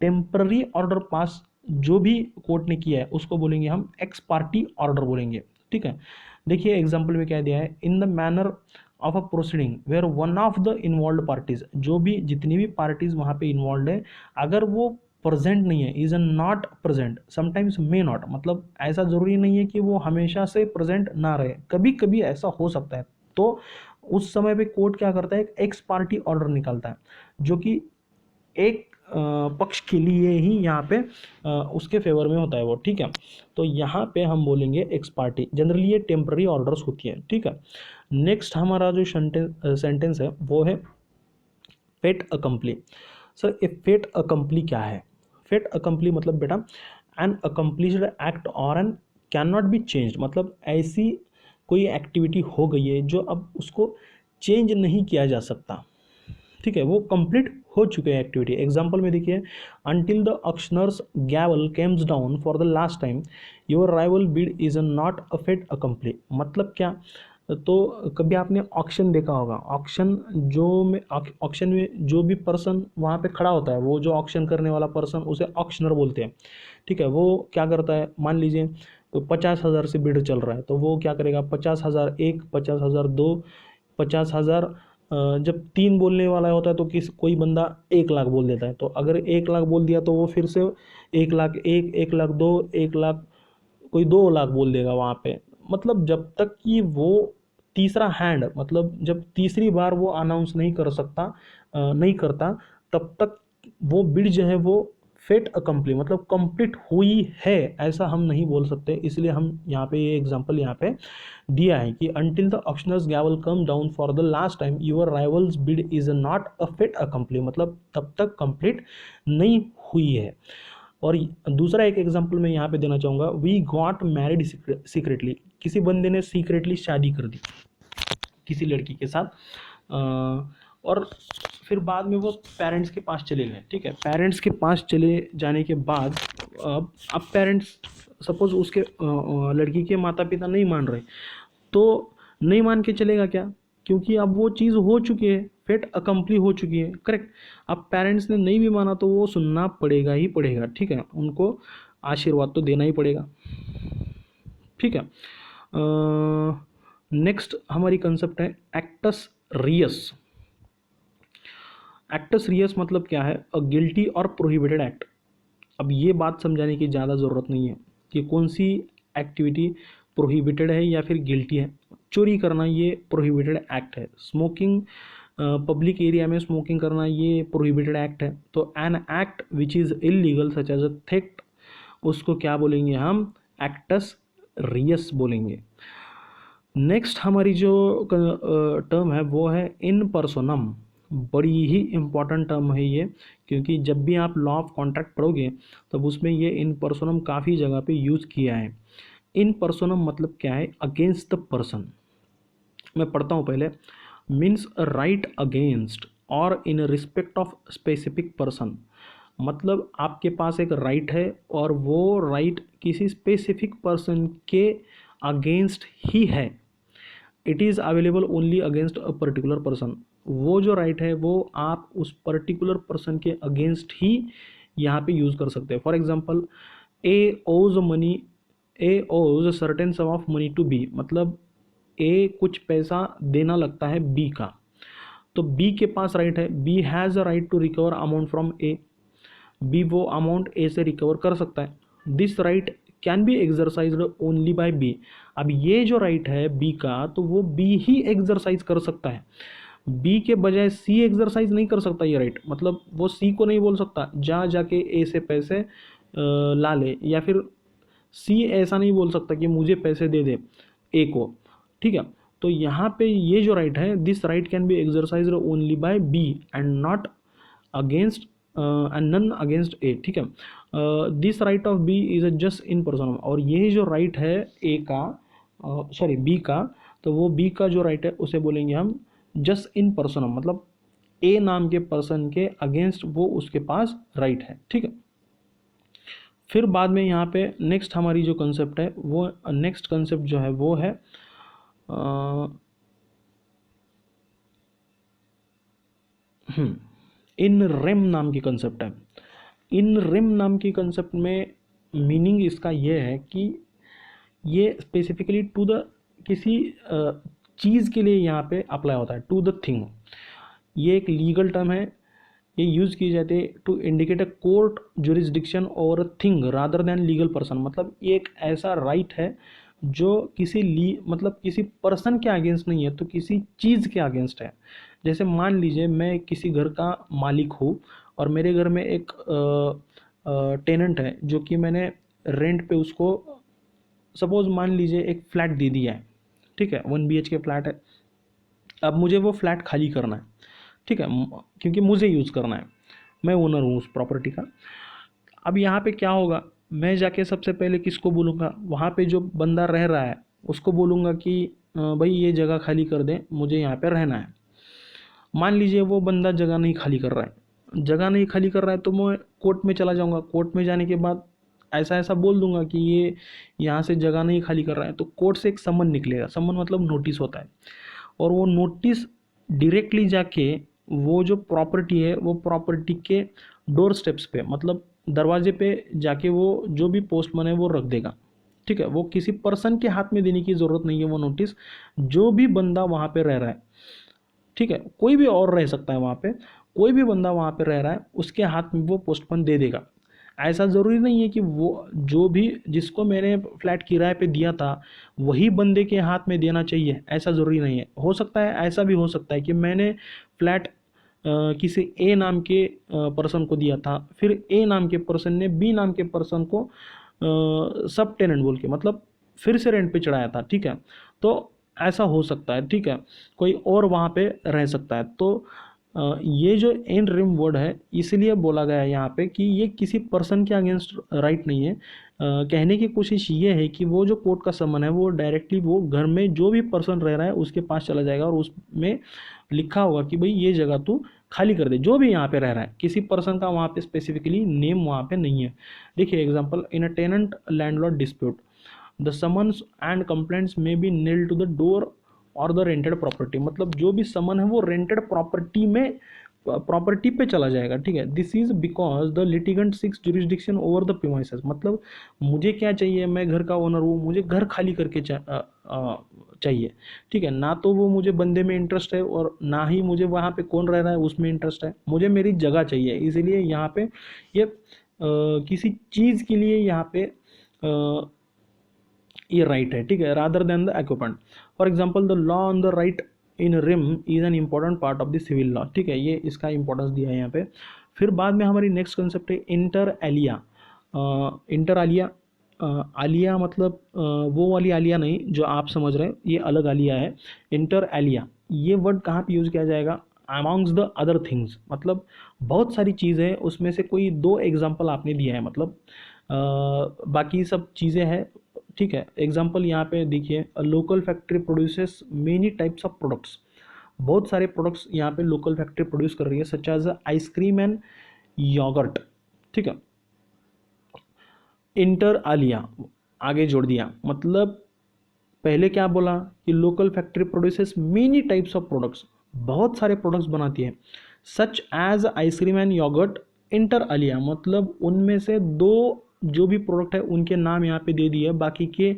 टेम्पररी ऑर्डर पास जो भी कोर्ट ने किया है उसको बोलेंगे हम एक्स पार्टी ऑर्डर बोलेंगे, ठीक है। देखिए एग्जाम्पल में क्या दिया है, in the manner of a proceeding where one of the involve parties, जो भी जितनी भी पार्टीज वहाँ पे इन्वॉल्व है अगर वो प्रेजेंट नहीं है, is not present, sometimes may not, मतलब ऐसा जरूरी नहीं है कि वो हमेशा से प्रेजेंट ना रहे, कभी कभी ऐसा हो सकता है। तो उस समय पे कोर्ट क्या करता है, एक एक्स पार्टी ऑर्डर निकालता है जो कि एक पक्ष के लिए ही यहाँ पे उसके फेवर में होता है वो, ठीक है। तो यहाँ पे हम बोलेंगे एक्स पार्टी, जनरली ये टेम्पररी ऑर्डर्स होती है, ठीक है। नेक्स्ट हमारा जो सेंटेंस है वो है फेट अकम्पली। सर ये फेट अकम्पली क्या है? फेट अकम्पली मतलब बेटा एन अकम्पलिश्ड एक्ट और an can not be change, मतलब ऐसी कोई एक्टिविटी हो गई है जो अब उसको चेंज नहीं किया जा सकता, ठीक है, वो कंप्लीट हो चुके हैं एक्टिविटी। एग्जांपल में देखिए, until the auctioneer's gavel comes down for the last time your rival bid is not a fait accompli, मतलब क्या, तो कभी आपने ऑक्शन देखा होगा, ऑक्शन में जो भी पर्सन वहाँ पे खड़ा होता है वो जो ऑक्शन करने वाला पर्सन उसे ऑक्शनर बोलते हैं, ठीक है। वो क्या करता है, मान लीजिए तो 50,000 से बिड चल रहा है तो वो क्या करेगा, 50,000 एक, 50,000 दो, 50,000 जब तीन बोलने वाला होता है तो कोई बंदा 1 लाख बोल देता है, तो अगर 1 लाख बोल दिया तो वो फिर से 1 लाख एक, 1 लाख दो, 1 लाख, कोई 2 लाख बोल देगा वहाँ पे। मतलब जब तक कि वो तीसरा हैंड, मतलब जब तीसरी बार वो अनाउंस नहीं कर सकता, नहीं करता, तब तक वो बिड जो है वो फेट अकम्पली मतलब कंप्लीट हुई है ऐसा हम नहीं बोल सकते। इसलिए हम यहाँ पे ये एग्जांपल यहाँ पे दिया है कि until the auctioneer's gavel come down for the last time your rival's bid is not a fait accompli, मतलब तब तक कंप्लीट नहीं हुई है। और दूसरा एक एग्जांपल मैं यहाँ पे देना चाहूँगा, वी गॉट मैरिड सीक्रेटली, किसी बंदे ने सीक्रेटली शादी कर दी किसी लड़की के साथ, और फिर बाद में वो पेरेंट्स के पास चले गए, ठीक है। पेरेंट्स के पास चले जाने के बाद अब पेरेंट्स सपोज उसके लड़की के माता पिता नहीं मान रहे, तो नहीं मान के चलेगा क्या, क्योंकि अब वो चीज़ हो चुकी है, फेट अकम्पली हो चुकी है, करेक्ट। अब पेरेंट्स ने नहीं भी माना तो वो सुनना पड़ेगा ही पड़ेगा, ठीक है, उनको आशीर्वाद तो देना ही पड़ेगा, ठीक है। नेक्स्ट हमारी कंसेप्ट है एक्टस रियस। एक्टस रियस मतलब क्या है, अ गिल्टी और प्रोहिबिटेड एक्ट। अब ये बात समझाने की ज़्यादा ज़रूरत नहीं है कि कौन सी एक्टिविटी प्रोहिबिटेड है या फिर गिल्टी है। चोरी करना ये प्रोहिबिटेड एक्ट है, स्मोकिंग पब्लिक एरिया में स्मोकिंग करना ये प्रोहिबिटेड एक्ट है। तो an act which is illegal such as a theft, उसको क्या बोलेंगे हम, एक्टस रियस बोलेंगे। नेक्स्ट हमारी जो टर्म है वो है इन पर्सोनम, बड़ी ही इम्पॉर्टेंट टर्म है ये, क्योंकि जब भी आप लॉ ऑफ कॉन्ट्रैक्ट पढ़ोगे तब उसमें ये इन पर्सोनम काफ़ी जगह पे यूज़ किया है। इन पर्सोनम मतलब क्या है, अगेंस्ट द पर्सन। मैं पढ़ता हूँ पहले, मीन्स राइट अगेंस्ट और in respect of specific person, मतलब आपके पास एक राइट है और वो राइट किसी स्पेसिफिक पर्सन के अगेंस्ट ही है। It is available only against a particular person, वो जो राइट है वो आप उस पर्टिकुलर पर्सन के अगेंस्ट ही यहाँ पे यूज़ कर सकते हैं। फॉर एग्जांपल, ए ओज money, A owes certain sum of money to be, मतलब ए कुछ पैसा देना लगता है बी का, तो बी के पास राइट है, B has a right to recover amount from A, B वो अमाउंट ए से रिकवर कर सकता है। This right can be exercised only by B, अब ये जो राइट है बी का तो वो बी ही एक्सरसाइज कर सकता है, बी के बजाय सी एक्सरसाइज नहीं कर सकता ये राइट, मतलब वो सी को नहीं बोल सकता जा जाके ए से पैसे ला ले, या फिर सी ऐसा नहीं बोल सकता कि मुझे पैसे दे दे ए को, ठीक है। तो यहाँ पे ये जो राइट है, this right can be exercise only by B and not against and none against A, ठीक है। This right of B is a just in person, और ये जो राइट है ए का, सॉरी बी का, तो वो बी का जो राइट है उसे बोलेंगे हम जस्ट इन पर्सन, मतलब ए नाम के पर्सन के अगेंस्ट वो उसके पास राइट है, ठीक है। फिर बाद में यहाँ पे नेक्स्ट हमारी जो कंसेप्ट है वो, नेक्स्ट कंसेप्ट जो है वो है इन रेम नाम की कंसेप्ट है। इन रेम नाम की कंसेप्ट में मीनिंग इसका ये है कि ये स्पेसिफिकली टू द किसी चीज़ के लिए यहाँ पे अप्लाई होता है, टू द थिंग। ये एक लीगल टर्म है, ये यूज़ की जाती है to indicate a court jurisdiction और a thing rather than legal person. मतलब ये एक ऐसा राइट है जो किसी मतलब किसी पर्सन के अगेंस्ट नहीं है, तो किसी चीज़ के अगेंस्ट है। जैसे मान लीजिए मैं किसी घर का मालिक हूँ और मेरे घर में एक टेनेंट है जो कि मैंने रेंट पे उसको, सपोज मान लीजिए एक फ्लैट दे दिया है, ठीक है, 1 BHK फ्लैट है। अब मुझे वो फ्लैट खाली करना है, ठीक है, क्योंकि मुझे यूज़ करना है, मैं ओनर हूँ उस प्रॉपर्टी का। अब यहाँ पे क्या होगा, मैं जाके सबसे पहले किसको बोलूँगा, वहाँ पे जो बंदा रह रहा है उसको बोलूँगा कि भाई ये जगह खाली कर दें, मुझे यहाँ पे रहना है। मान लीजिए वो बंदा जगह नहीं खाली कर रहा है, जगह नहीं खाली कर रहा है, तो मैं कोर्ट में चला जाऊँगा। कोर्ट में जाने के बाद ऐसा ऐसा बोल दूंगा कि ये यहाँ से जगह नहीं खाली कर रहा है, तो कोर्ट से एक समन निकलेगा। समन मतलब नोटिस होता है, और वो नोटिस डायरेक्टली जाके वो जो प्रॉपर्टी है वो प्रॉपर्टी के डोर स्टेप्स पे, मतलब दरवाजे पे जाके वो जो भी पोस्टमैन है वो रख देगा, ठीक है। वो किसी पर्सन के हाथ में देने की ज़रूरत नहीं है वो नोटिस, जो भी बंदा वहाँ पे रह रहा है, ठीक है, कोई भी और रह सकता है वहाँ पे, कोई भी बंदा वहाँ पे रह रहा है उसके हाथ में वो पोस्टमैन दे देगा। ऐसा ज़रूरी नहीं है कि वो जो भी जिसको मैंने फ्लैट किराए पे दिया था वही बंदे के हाथ में देना चाहिए, ऐसा ज़रूरी नहीं है। हो सकता है, ऐसा भी हो सकता है कि मैंने फ्लैट किसी ए नाम के पर्सन को दिया था, फिर ए नाम के पर्सन ने बी नाम के पर्सन को सब टेनेंट बोल के, मतलब फिर से रेंट पे चढ़ाया था, ठीक है। तो ऐसा हो सकता है, ठीक है, कोई और वहाँ पे रह सकता है। तो ये जो इन रिम वर्ड है इसलिए बोला गया है यहाँ पे कि ये किसी पर्सन के अगेंस्ट राइट नहीं है। कहने की कोशिश ये है कि वो जो कोर्ट का समन है वो डायरेक्टली वो घर में जो भी पर्सन रह रहा है उसके पास चला जाएगा, और उसमें लिखा होगा कि भाई ये जगह तू खाली कर दे, जो भी यहाँ पे रह रहा है। किसी पर्सन का वहाँ पे स्पेसिफिकली नेम वहाँ पे नहीं है। देखिए example, in a tenant landlord dispute the summons and complaints में be nailed to the door और द रेंटेड प्रॉपर्टी। मतलब जो भी समन है वो रेंटेड प्रॉपर्टी में, प्रॉपर्टी पे चला जाएगा, ठीक है। This is because the litigant six jurisdiction over the premises. मतलब मुझे क्या चाहिए, मैं घर का ओनर हूँ, मुझे घर खाली करके चाहिए, ठीक है। ना तो वो मुझे बंदे में इंटरेस्ट है और ना ही मुझे वहाँ पे कौन रह रहा है उसमें इंटरेस्ट है, मुझे मेरी जगह चाहिए। इसीलिए यहाँ पे ये किसी चीज़ के लिए यहाँ पे ये राइट है, ठीक है, rather than the occupant. For example the law on the right in rem is an important part of the civil law, ठीक है, ये इसका इंपॉर्टेंस दिया है यहाँ पे। फिर बाद में हमारी नेक्स्ट कंसेप्ट है इंटर एलिया। इंटर आलिया, आलिया मतलब वो वाली आलिया नहीं जो आप समझ रहे हैं, ये अलग आलिया है। इंटर एलिया ये वर्ड कहाँ पे यूज़ किया जाएगा, अमॉन्ग्स द अदर थिंग्स। मतलब बहुत सारी चीज़ें हैं, उसमें से कोई 2 एग्जाम्पल आपने दिया है, मतलब बाकी सब चीज़ें हैं, ठीक है। एग्जाम्पल यहाँ पे देखिए, local factory produces many types of products. बहुत सारे प्रोडक्ट्स यहाँ पे लोकल फैक्ट्री प्रोड्यूस कर रही है, such as ice cream and yogurt, ठीक है। इंटर आलिया आगे जोड़ दिया, मतलब पहले क्या बोला कि local factory produces many types of products, बहुत सारे प्रोडक्ट्स बनाती है, such as ice cream and yogurt. Inter alia मतलब उनमें से 2 जो भी प्रोडक्ट है उनके नाम यहाँ पे दे दिए, बाकी के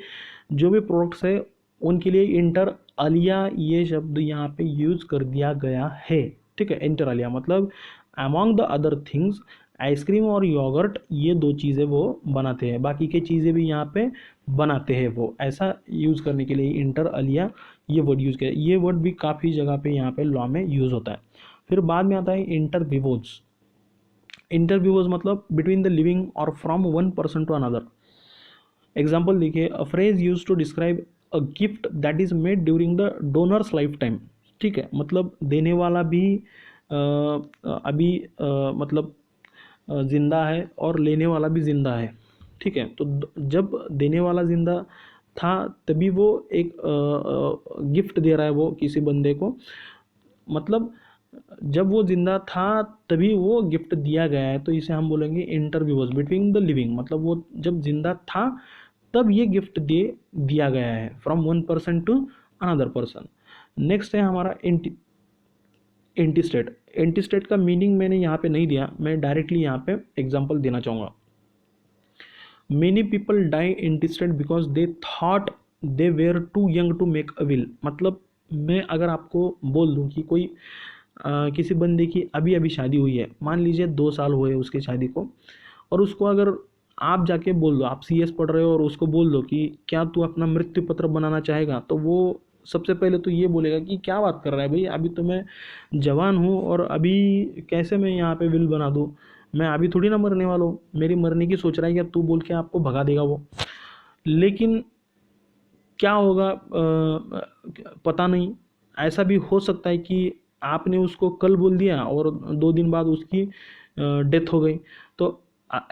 जो भी प्रोडक्ट्स है उनके लिए इंटर आलिया ये शब्द यहाँ पे यूज कर दिया गया है, ठीक है। इंटर आलिया मतलब among the other things, ice cream और योगर्ट ये 2 चीज़ें वो बनाते हैं, बाकी की चीज़ें भी यहाँ पे बनाते हैं वो, ऐसा यूज़ करने के लिए इंटर आलिया ये वर्ड यूज़ किया। ये वर्ड भी काफ़ी जगह पे यहाँ पे लॉ में यूज़ होता है। फिर बाद में आता है इंटर विवोज। इंटर विवोज मतलब बिटवीन द लिविंग और from one person to another. Example देखिए, a phrase use to describe a gift that is made during the donor's life time. ठीक है, मतलब देने वाला भी अभी मतलब ज़िंदा है और लेने वाला भी ज़िंदा है। ठीक है, तो जब देने वाला ज़िंदा था तभी वो एक गिफ्ट दे रहा है वो किसी बंदे को, मतलब जब वो जिंदा था तभी वो गिफ्ट दिया गया है, तो इसे हम बोलेंगे इंटरव्यूअर्स बिटवीन द लिविंग, मतलब वो जब जिंदा था तब ये गिफ्ट दे दिया गया है from one person to another person. Next है हमारा एंटीस्टेट। एंटीस्टेट का मीनिंग मैंने यहाँ पे नहीं दिया, मैं डायरेक्टली यहाँ पे एग्जांपल देना चाहूँगा। Many people die intestate because they thought they were too young to make a will. मतलब मैं अगर आपको बोल दूं कि कोई किसी बंदे की अभी अभी शादी हुई है, मान लीजिए 2 साल हुए उसकी शादी को, और उसको अगर आप जाके बोल दो, आप सीएस पढ़ रहे हो और उसको बोल दो कि क्या तू अपना मृत्यु पत्र बनाना चाहेगा, तो वो सबसे पहले तो ये बोलेगा कि क्या बात कर रहा है भाई, अभी तो मैं जवान हूँ और अभी कैसे मैं यहाँ पे विल बना दूँ, मैं अभी थोड़ी ना मरने वाला हूँ, मेरी मरने की सोच रहा है क्या तू, बोल के आपको भगा देगा वो। लेकिन क्या होगा पता नहीं, ऐसा भी हो सकता है कि आपने उसको कल बोल दिया और 2 दिन बाद उसकी डेथ हो गई। तो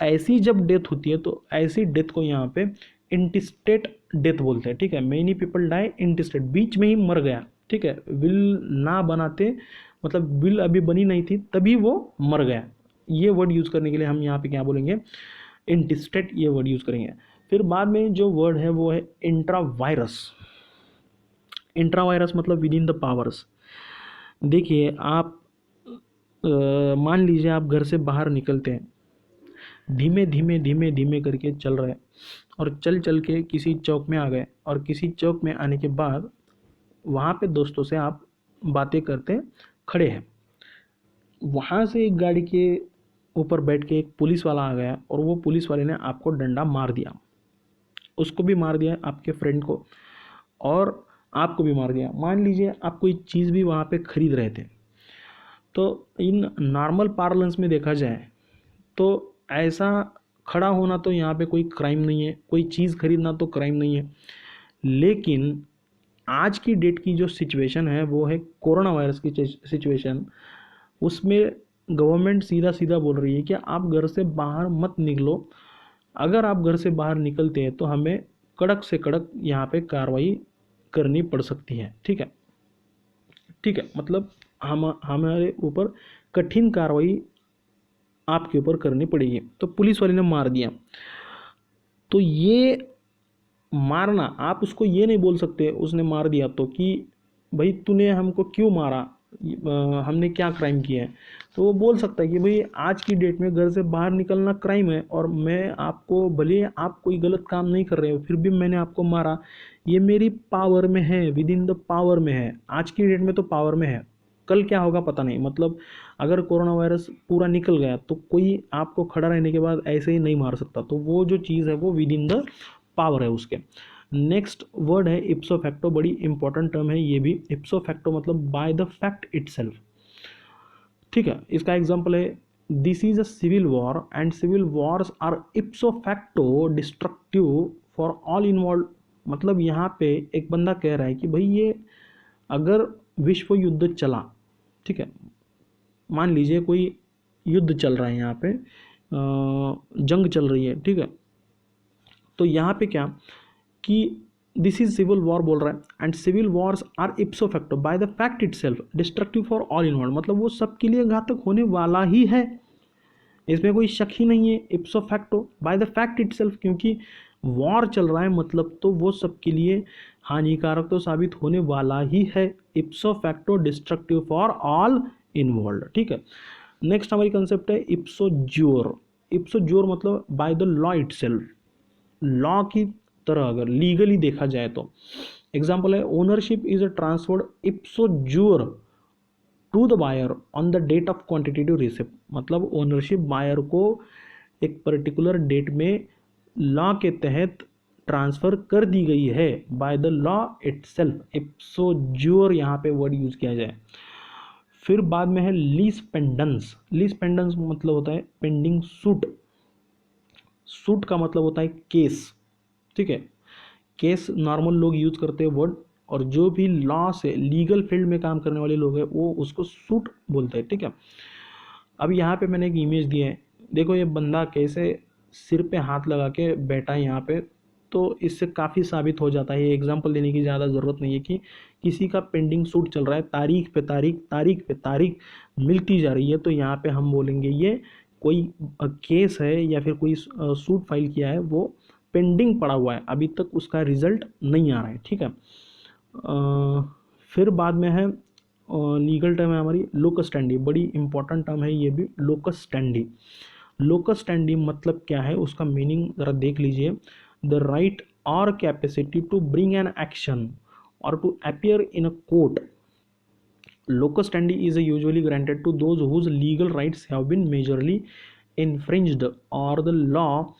ऐसी जब डेथ होती है तो ऐसी डेथ को यहाँ पे इंटिस्टेट डेथ बोलते हैं। ठीक है, मेनी पीपल डाई इंटिस्टेट, बीच में ही मर गया। ठीक है, विल ना बनाते, मतलब विल अभी बनी नहीं थी तभी वो मर गया। ये वर्ड यूज़ करने के लिए हम यहाँ पे क्या बोलेंगे, इंटिस्टेट, ये वर्ड यूज़ करेंगे। फिर बाद में जो वर्ड है वो है इंट्रावायरस। इंट्रावायरस मतलब विद इन द पावर्स। देखिए आप मान लीजिए आप घर से बाहर निकलते हैं, धीमे धीमे धीमे धीमे करके चल रहे हैं और चल चल के किसी चौक में आ गए, और किसी चौक में आने के बाद वहाँ पे दोस्तों से आप बातें करते खड़े हैं, वहाँ से एक गाड़ी के ऊपर बैठ के एक पुलिस वाला आ गया और वो पुलिस वाले ने आपको डंडा मार दिया, उसको भी मार दिया आपके फ्रेंड को, और आपको भी मार दिया। मान लीजिए आप कोई चीज़ भी वहाँ पे खरीद रहे थे, तो इन नॉर्मल पार्लेंस में देखा जाए तो ऐसा खड़ा होना तो यहाँ पे कोई क्राइम नहीं है, कोई चीज़ खरीदना तो क्राइम नहीं है। लेकिन आज की डेट की जो सिचुएशन है वो है कोरोना वायरस की सिचुएशन। उसमें गवर्नमेंट सीधा सीधा बोल रही है कि आप घर से बाहर मत निकलो, अगर आप घर से बाहर निकलते हैं तो हमें कड़क से कड़क यहाँ पे कार्रवाई करनी पड़ सकती है। ठीक है, ठीक है, मतलब हम हमारे ऊपर कठिन कार्रवाई आपके ऊपर करनी पड़ेगी। तो पुलिस वाले ने मार दिया, तो ये मारना, आप उसको ये नहीं बोल सकते उसने मार दिया तो कि भाई तूने हमको क्यों मारा, हमने क्या क्राइम किया है। तो वो बोल सकता है कि भाई आज की डेट में घर से बाहर निकलना क्राइम है और मैं आपको, भले आप कोई गलत काम नहीं कर रहे हो फिर भी मैंने आपको मारा, ये मेरी पावर में है, विद इन द पावर में है। आज की डेट में तो पावर में है, कल क्या होगा पता नहीं। मतलब अगर कोरोना वायरस पूरा निकल गया तो कोई आपको खड़ा रहने के बाद ऐसे ही नहीं मार सकता, तो वो जो चीज़ है वो विद इन द पावर है उसके। नेक्स्ट वर्ड है इप्सो फैक्टो, बड़ी इंपॉर्टेंट टर्म है ये भी। इप्सो फैक्टो मतलब बाय द फैक्ट इटसेल्फ। ठीक है, इसका एग्जांपल है this is a civil war and civil wars are ipso facto destructive for all involve. मतलब यहाँ पे एक बंदा कह रहा है कि भाई ये अगर विश्व युद्ध चला, ठीक है, मान लीजिए कोई युद्ध चल रहा है यहाँ पे, जंग चल रही है, ठीक है, तो यहाँ पे क्या कि दिस इज सिविल वॉर बोल रहा है and civil wars are ipso facto by the fact itself destructive for all involve. मतलब वो सबके लिए घातक होने वाला ही है, इसमें कोई शक ही नहीं है। Ipso facto by the fact itself, क्योंकि वॉर चल रहा है मतलब तो वो सबके लिए हानिकारक तो साबित होने वाला ही है। Ipso facto destructive for all involve. ठीक है, नेक्स्ट हमारी कंसेप्ट है इप्सो ज्योर। इप्सो ज्योर मतलब by the law itself, law की तरह अगर लीगली देखा जाए तो। एग्जाम्पल है ownership is transferred ipso jure to the buyer on the date of quantitative receipt. मतलब ओनरशिप बायर को एक पर्टिकुलर डेट में लॉ के तहत ट्रांसफर कर दी गई है by the law itself. इप्सो jure यहाँ पे वर्ड यूज किया जाए। फिर बाद में है लीज पेंडेंस। लीज पेंडेंस मतलब होता है पेंडिंग सूट। सूट का मतलब होता है केस, ठीक है, केस नॉर्मल लोग यूज करते हैं वर्ड, और जो भी लॉ से लीगल फील्ड में काम करने वाले लोग हैं वो उसको सूट बोलते हैं। ठीक है, अब यहाँ पे मैंने एक इमेज दी है, देखो ये बंदा कैसे सिर पे हाथ लगा के बैठा है यहाँ पे, तो इससे काफ़ी साबित हो जाता है, ये एग्जांपल देने की ज़्यादा ज़रूरत नहीं है कि किसी का पेंडिंग सूट चल रहा है, तारीख पे तारीख तारीख पे तारीख मिलती जा रही है, तो यहाँ पे हम बोलेंगे ये कोई केस है या फिर कोई सूट फाइल किया है, वो पेंडिंग पड़ा हुआ है, अभी तक उसका रिजल्ट नहीं आ रहा है। ठीक है, फिर बाद में है लीगल टर्म है हमारी लोकस स्टैंडी, बड़ी इंपॉर्टेंट टर्म है ये भी, लोकस स्टैंडी। लोकस स्टैंडी मतलब क्या है, उसका मीनिंग ज़रा देख लीजिए, the right or capacity to bring an action or to appear in a court. Locus standi is usually granted to those whose legal rights have been majorly infringed, or the law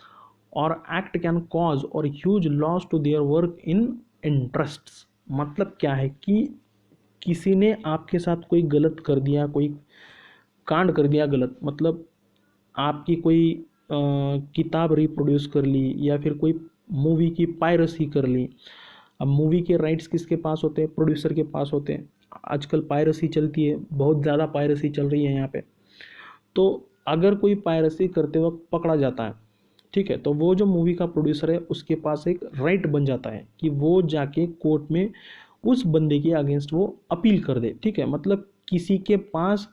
or act can cause or huge loss to their work in interests. मतलब क्या है कि किसी ने आपके साथ कोई गलत कर दिया, कोई कांड कर दिया गलत, मतलब आपकी कोई किताब रिप्रोड्यूस कर ली या फिर कोई मूवी की पायरेसी कर ली। अब मूवी के राइट्स किसके पास होते हैं, प्रोड्यूसर के पास होते हैं। आजकल पायरेसी चलती है, बहुत ज़्यादा पायरेसी चल रही है यहाँ पे। तो अगर कोई पायरेसी करते वक्त पकड़ा जाता है, ठीक है, तो वो जो मूवी का प्रोड्यूसर है उसके पास एक राइट बन जाता है कि वो जाके कोर्ट में उस बंदे के अगेंस्ट वो अपील कर दे। ठीक है, मतलब किसी के पास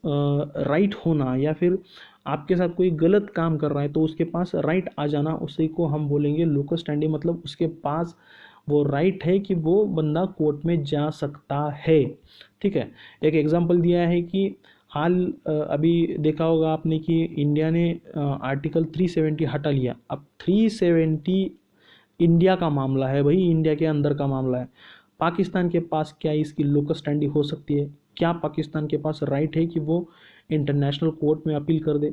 राइट होना या फिर आपके साथ कोई गलत काम कर रहा है तो उसके पास राइट आ जाना, उसी को हम बोलेंगे लोकस स्टैंडी, मतलब उसके पास वो राइट है कि वो बंदा कोर्ट में जा सकता है। ठीक है, एक एग्जांपल दिया है कि हाल अभी देखा होगा आपने कि इंडिया ने आर्टिकल 370 हटा लिया। अब 370 इंडिया का मामला है भाई, इंडिया के अंदर का मामला है। पाकिस्तान के पास क्या इसकी लोकस स्टैंडी हो सकती है? क्या पाकिस्तान के पास राइट है कि वो इंटरनेशनल कोर्ट में अपील कर दे?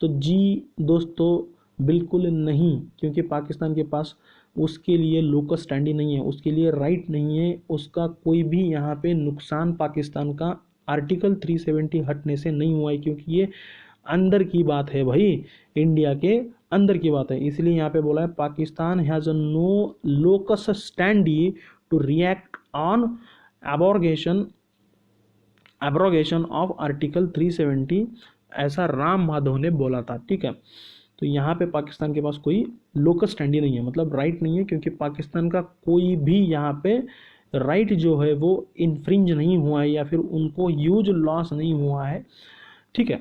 तो जी दोस्तों बिल्कुल नहीं, क्योंकि पाकिस्तान के पास उसके लिए लोकस स्टैंडी नहीं है, उसके लिए राइट नहीं है, उसका कोई भी यहाँ पे नुकसान पाकिस्तान का आर्टिकल 370 हटने से नहीं हुआ है, क्योंकि ये अंदर की बात है भाई, इंडिया के अंदर की बात है। इसलिए यहाँ पे बोला है Pakistan has no locus standi to react on abrogation of article 370, ऐसा राम माधव ने बोला था। ठीक है, तो यहाँ पे पाकिस्तान के पास कोई लोकस स्टैंडी नहीं है, मतलब राइट नहीं है, क्योंकि पाकिस्तान का कोई भी यहाँ पे राइट जो है वो इन्फ्रिंज नहीं हुआ है या फिर उनको ह्यूज लॉस नहीं हुआ है। ठीक है,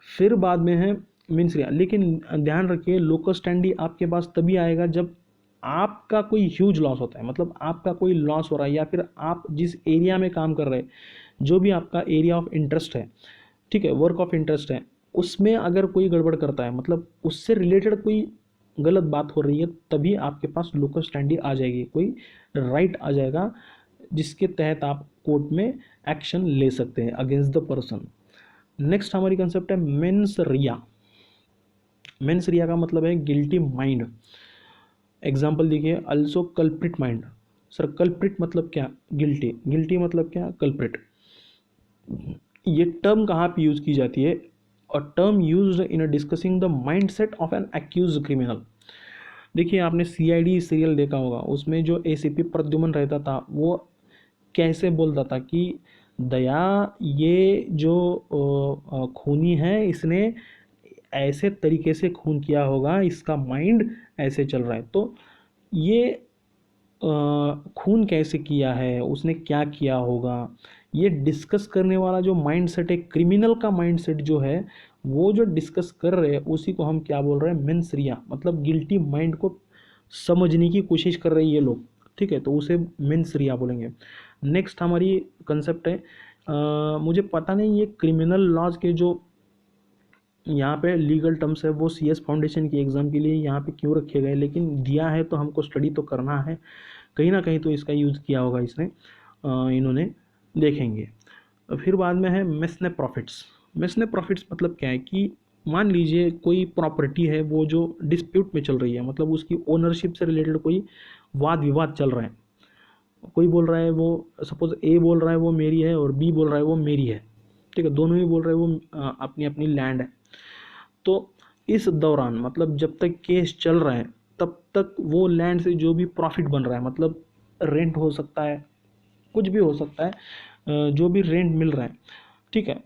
फिर बाद में है मीन्स रिया, लेकिन ध्यान रखिए लोकस स्टैंडी आपके पास तभी आएगा जब आपका कोई ह्यूज लॉस होता है, मतलब आपका कोई लॉस हो रहा है या फिर आप जिस एरिया में काम कर रहे हैं, जो भी आपका एरिया ऑफ इंटरेस्ट है, ठीक है, वर्क ऑफ इंटरेस्ट है, उसमें अगर कोई गड़बड़ करता है, मतलब उससे रिलेटेड कोई गलत बात हो रही है, तभी आपके पास लोकस स्टैंडी आ जाएगी, कोई राइट आ जाएगा जिसके तहत आप कोर्ट में एक्शन ले सकते हैं अगेंस्ट द पर्सन। नेक्स्ट हमारी कंसेप्ट है मेंस रिया। मेंस रिया का मतलब है गिल्टी माइंड। एग्जाम्पल देखिए, also culprit mind. Sir culprit मतलब क्या? गिल्टी। गिल्टी मतलब क्या? कल्प्रिट। ये टर्म कहाँ पे यूज़ की जाती है? और term used in discussing the mind set of an accused criminal. देखिए आपने सीआईडी सीरियल देखा होगा, उसमें जो एसीपी प्रद्युमन रहता था वो कैसे बोलता था कि दया ये जो खूनी है इसने ऐसे तरीके से खून किया होगा, इसका माइंड ऐसे चल रहा है। तो ये खून कैसे किया है, उसने क्या किया होगा, ये डिस्कस करने वाला जो माइंड सेट है, क्रिमिनल का माइंड सेट जो है, वो जो डिस्कस कर रहे हैं उसी को हम क्या बोल रहे हैं? मेंस रिया, मतलब गिल्टी माइंड को समझने की कोशिश कर रहे हैं ये लोग। ठीक है, तो उसे मेंस रिया बोलेंगे। नेक्स्ट हमारी कंसेप्ट है मुझे पता नहीं ये क्रिमिनल लॉज के जो यहाँ पे लीगल टर्म्स है वो सीएस फाउंडेशन की एग्ज़ाम के लिए यहाँ पे क्यों रखे गए, लेकिन दिया है तो हमको स्टडी तो करना है, कहीं ना कहीं तो इसका यूज़ किया होगा इसने, इन्होंने, देखेंगे। फिर बाद में है मेसने प्रॉफिट्स। मेसने प्रॉफिट्स मतलब क्या है कि मान लीजिए कोई प्रॉपर्टी है वो जो डिस्प्यूट में चल रही है, मतलब उसकी ओनरशिप से रिलेटेड कोई वाद विवाद चल रहा है, कोई बोल रहा है वो, सपोज ए बोल रहा है वो मेरी है और बी बोल रहा है वो मेरी है, ठीक है, दोनों ही बोल रहे हैं वो अपनी अपनी लैंड है। तो इस दौरान मतलब जब तक केस चल रहा है तब तक वो लैंड से जो भी प्रॉफिट बन रहा है, मतलब रेंट हो सकता है, कुछ भी हो सकता है, जो भी रेंट मिल रहा है, ठीक है,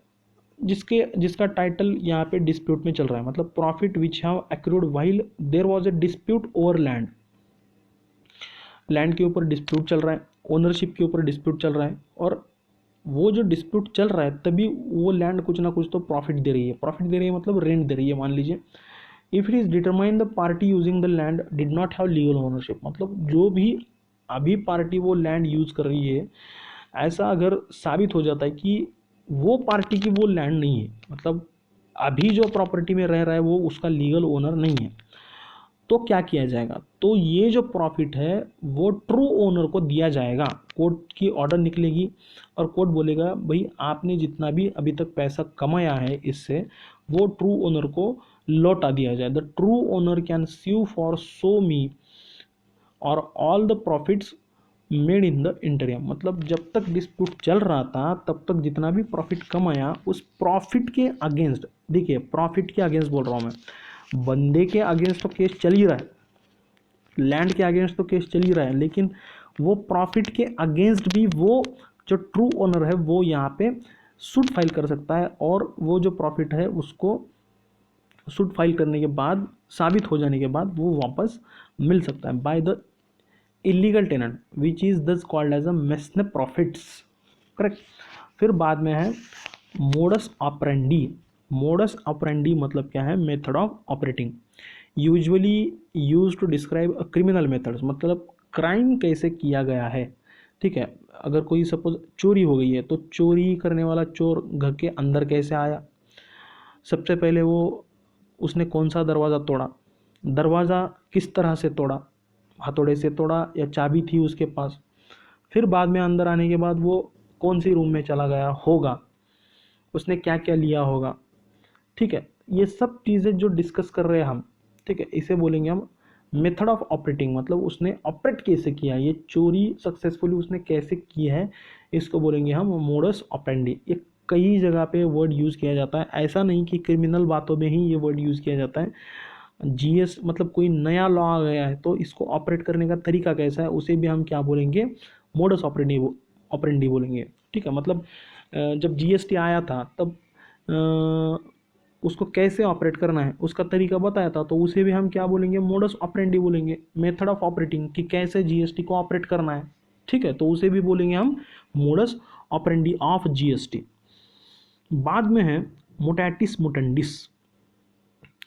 जिसका टाइटल यहाँ पे डिस्प्यूट में चल रहा है, मतलब profit which have accrued while there was a dispute over land, land के ऊपर डिस्प्यूट चल रहा है, ओनरशिप के ऊपर डिस्प्यूट चल रहा है, और वो जो डिस्प्यूट चल रहा है तभी वो लैंड कुछ ना कुछ तो प्रॉफिट दे रही है, प्रॉफिट दे रही है मतलब रेंट दे रही है, मान लीजिए। If it is determine the party using the land did not have legal ownership, मतलब जो भी अभी पार्टी वो लैंड यूज कर रही है, ऐसा अगर साबित हो जाता है कि वो पार्टी की वो लैंड नहीं है, मतलब अभी जो प्रॉपर्टी में रह रहा है वो उसका लीगल ओनर नहीं है, तो क्या किया जाएगा, तो ये जो प्रॉफिट है वो ट्रू ओनर को दिया जाएगा। कोर्ट की ऑर्डर निकलेगी और कोर्ट बोलेगा भाई आपने जितना भी अभी तक पैसा कमाया है इससे, वो ट्रू ओनर को लौटा दिया जाए। The true owner can sue for so me और all the profits made in the interim, मतलब जब तक डिस्प्यूट चल रहा था तब तक जितना भी प्रॉफिट कमाया उस प्रॉफिट के अगेंस्ट, देखिए प्रॉफिट के अगेंस्ट बोल रहा हूँ मैं, बंदे के अगेंस्ट तो केस चल ही रहा है, लैंड के अगेंस्ट तो केस चल ही रहा है, लेकिन वो प्रॉफिट के अगेंस्ट भी वो जो ट्रू ओनर है वो यहाँ पे सूट फाइल कर सकता है, और वो जो प्रॉफिट है उसको सूट फाइल करने के बाद, साबित हो जाने के बाद वो वापस मिल सकता है by the illegal tenant which is thus called as a mesne profits, correct. फिर बाद में है मोडस ऑपरेंडी। मोडस ऑपरेंडी मतलब क्या है, method of operating, usually use to describe a criminal methods, मतलब क्राइम कैसे किया गया है, ठीक है। अगर कोई सपोज चोरी हो गई है तो चोरी करने वाला चोर घर के अंदर कैसे आया, सबसे पहले वो उसने कौन सा दरवाज़ा तोड़ा, दरवाज़ा किस तरह से तोड़ा, हथौड़े से तोड़ा या चाबी थी उसके पास, फिर बाद में अंदर आने के बाद वो कौन सी रूम में चला गया होगा, उसने क्या क्या लिया होगा, ठीक है। ये सब चीज़ें जो डिस्कस कर रहे हैं हम, ठीक है, इसे बोलेंगे हम मेथड ऑफ ऑपरेटिंग, मतलब उसने ऑपरेट कैसे किया, ये चोरी सक्सेसफुली उसने कैसे की है, इसको बोलेंगे हम मोडस ऑपरेंडी। ये कई जगह पे वर्ड यूज़ किया जाता है, ऐसा नहीं कि क्रिमिनल बातों में ही ये वर्ड यूज़ किया जाता है। जीएस मतलब कोई नया लॉ आ गया है तो इसको ऑपरेट करने का तरीका कैसा है उसे भी हम क्या बोलेंगे, मोडस ऑपरेंडी, ऑपरेंडी बोलेंगे, ठीक है। मतलब जब जीएसटी आया था तब उसको कैसे ऑपरेट करना है उसका तरीका बताया था, तो उसे भी हम क्या बोलेंगे, मोडस ऑपरेंडी बोलेंगे, मेथड ऑफ ऑपरेटिंग कि कैसे जीएसटी को ऑपरेट करना है, ठीक है, तो उसे भी बोलेंगे हम मोडस ऑपरेंडी ऑफ जीएसटी। बाद में है मोटैटिस मुटेंडिस।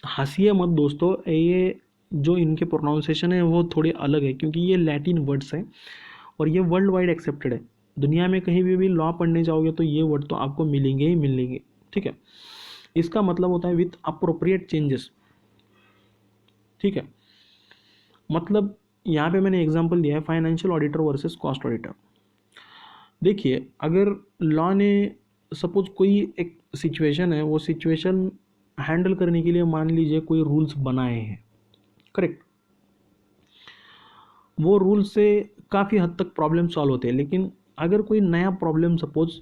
हंसिए मत दोस्तों, ये जो इनके प्रोनाउंसिएशन है वो थोड़े अलग है क्योंकि ये लैटिन वर्ड्स हैं और ये वर्ल्ड वाइड एक्सेप्टेड है। दुनिया में कहीं भी लॉ पढ़ने जाओगे तो ये वर्ड तो आपको मिलेंगे ही मिलेंगे, ठीक है। इसका मतलब होता है विथ अप्रोप्रिएट चेंजेस, ठीक है। मतलब यहाँ पे मैंने एग्जांपल दिया है financial auditor versus cost auditor. देखिए अगर लॉ ने सपोज कोई एक सिचुएशन है, वो सिचुएशन हैंडल करने के लिए मान लीजिए कोई रूल्स बनाए हैं, करेक्ट, वो रूल्स से काफ़ी हद तक प्रॉब्लम सॉल्व होते हैं, लेकिन अगर कोई नया प्रॉब्लम सपोज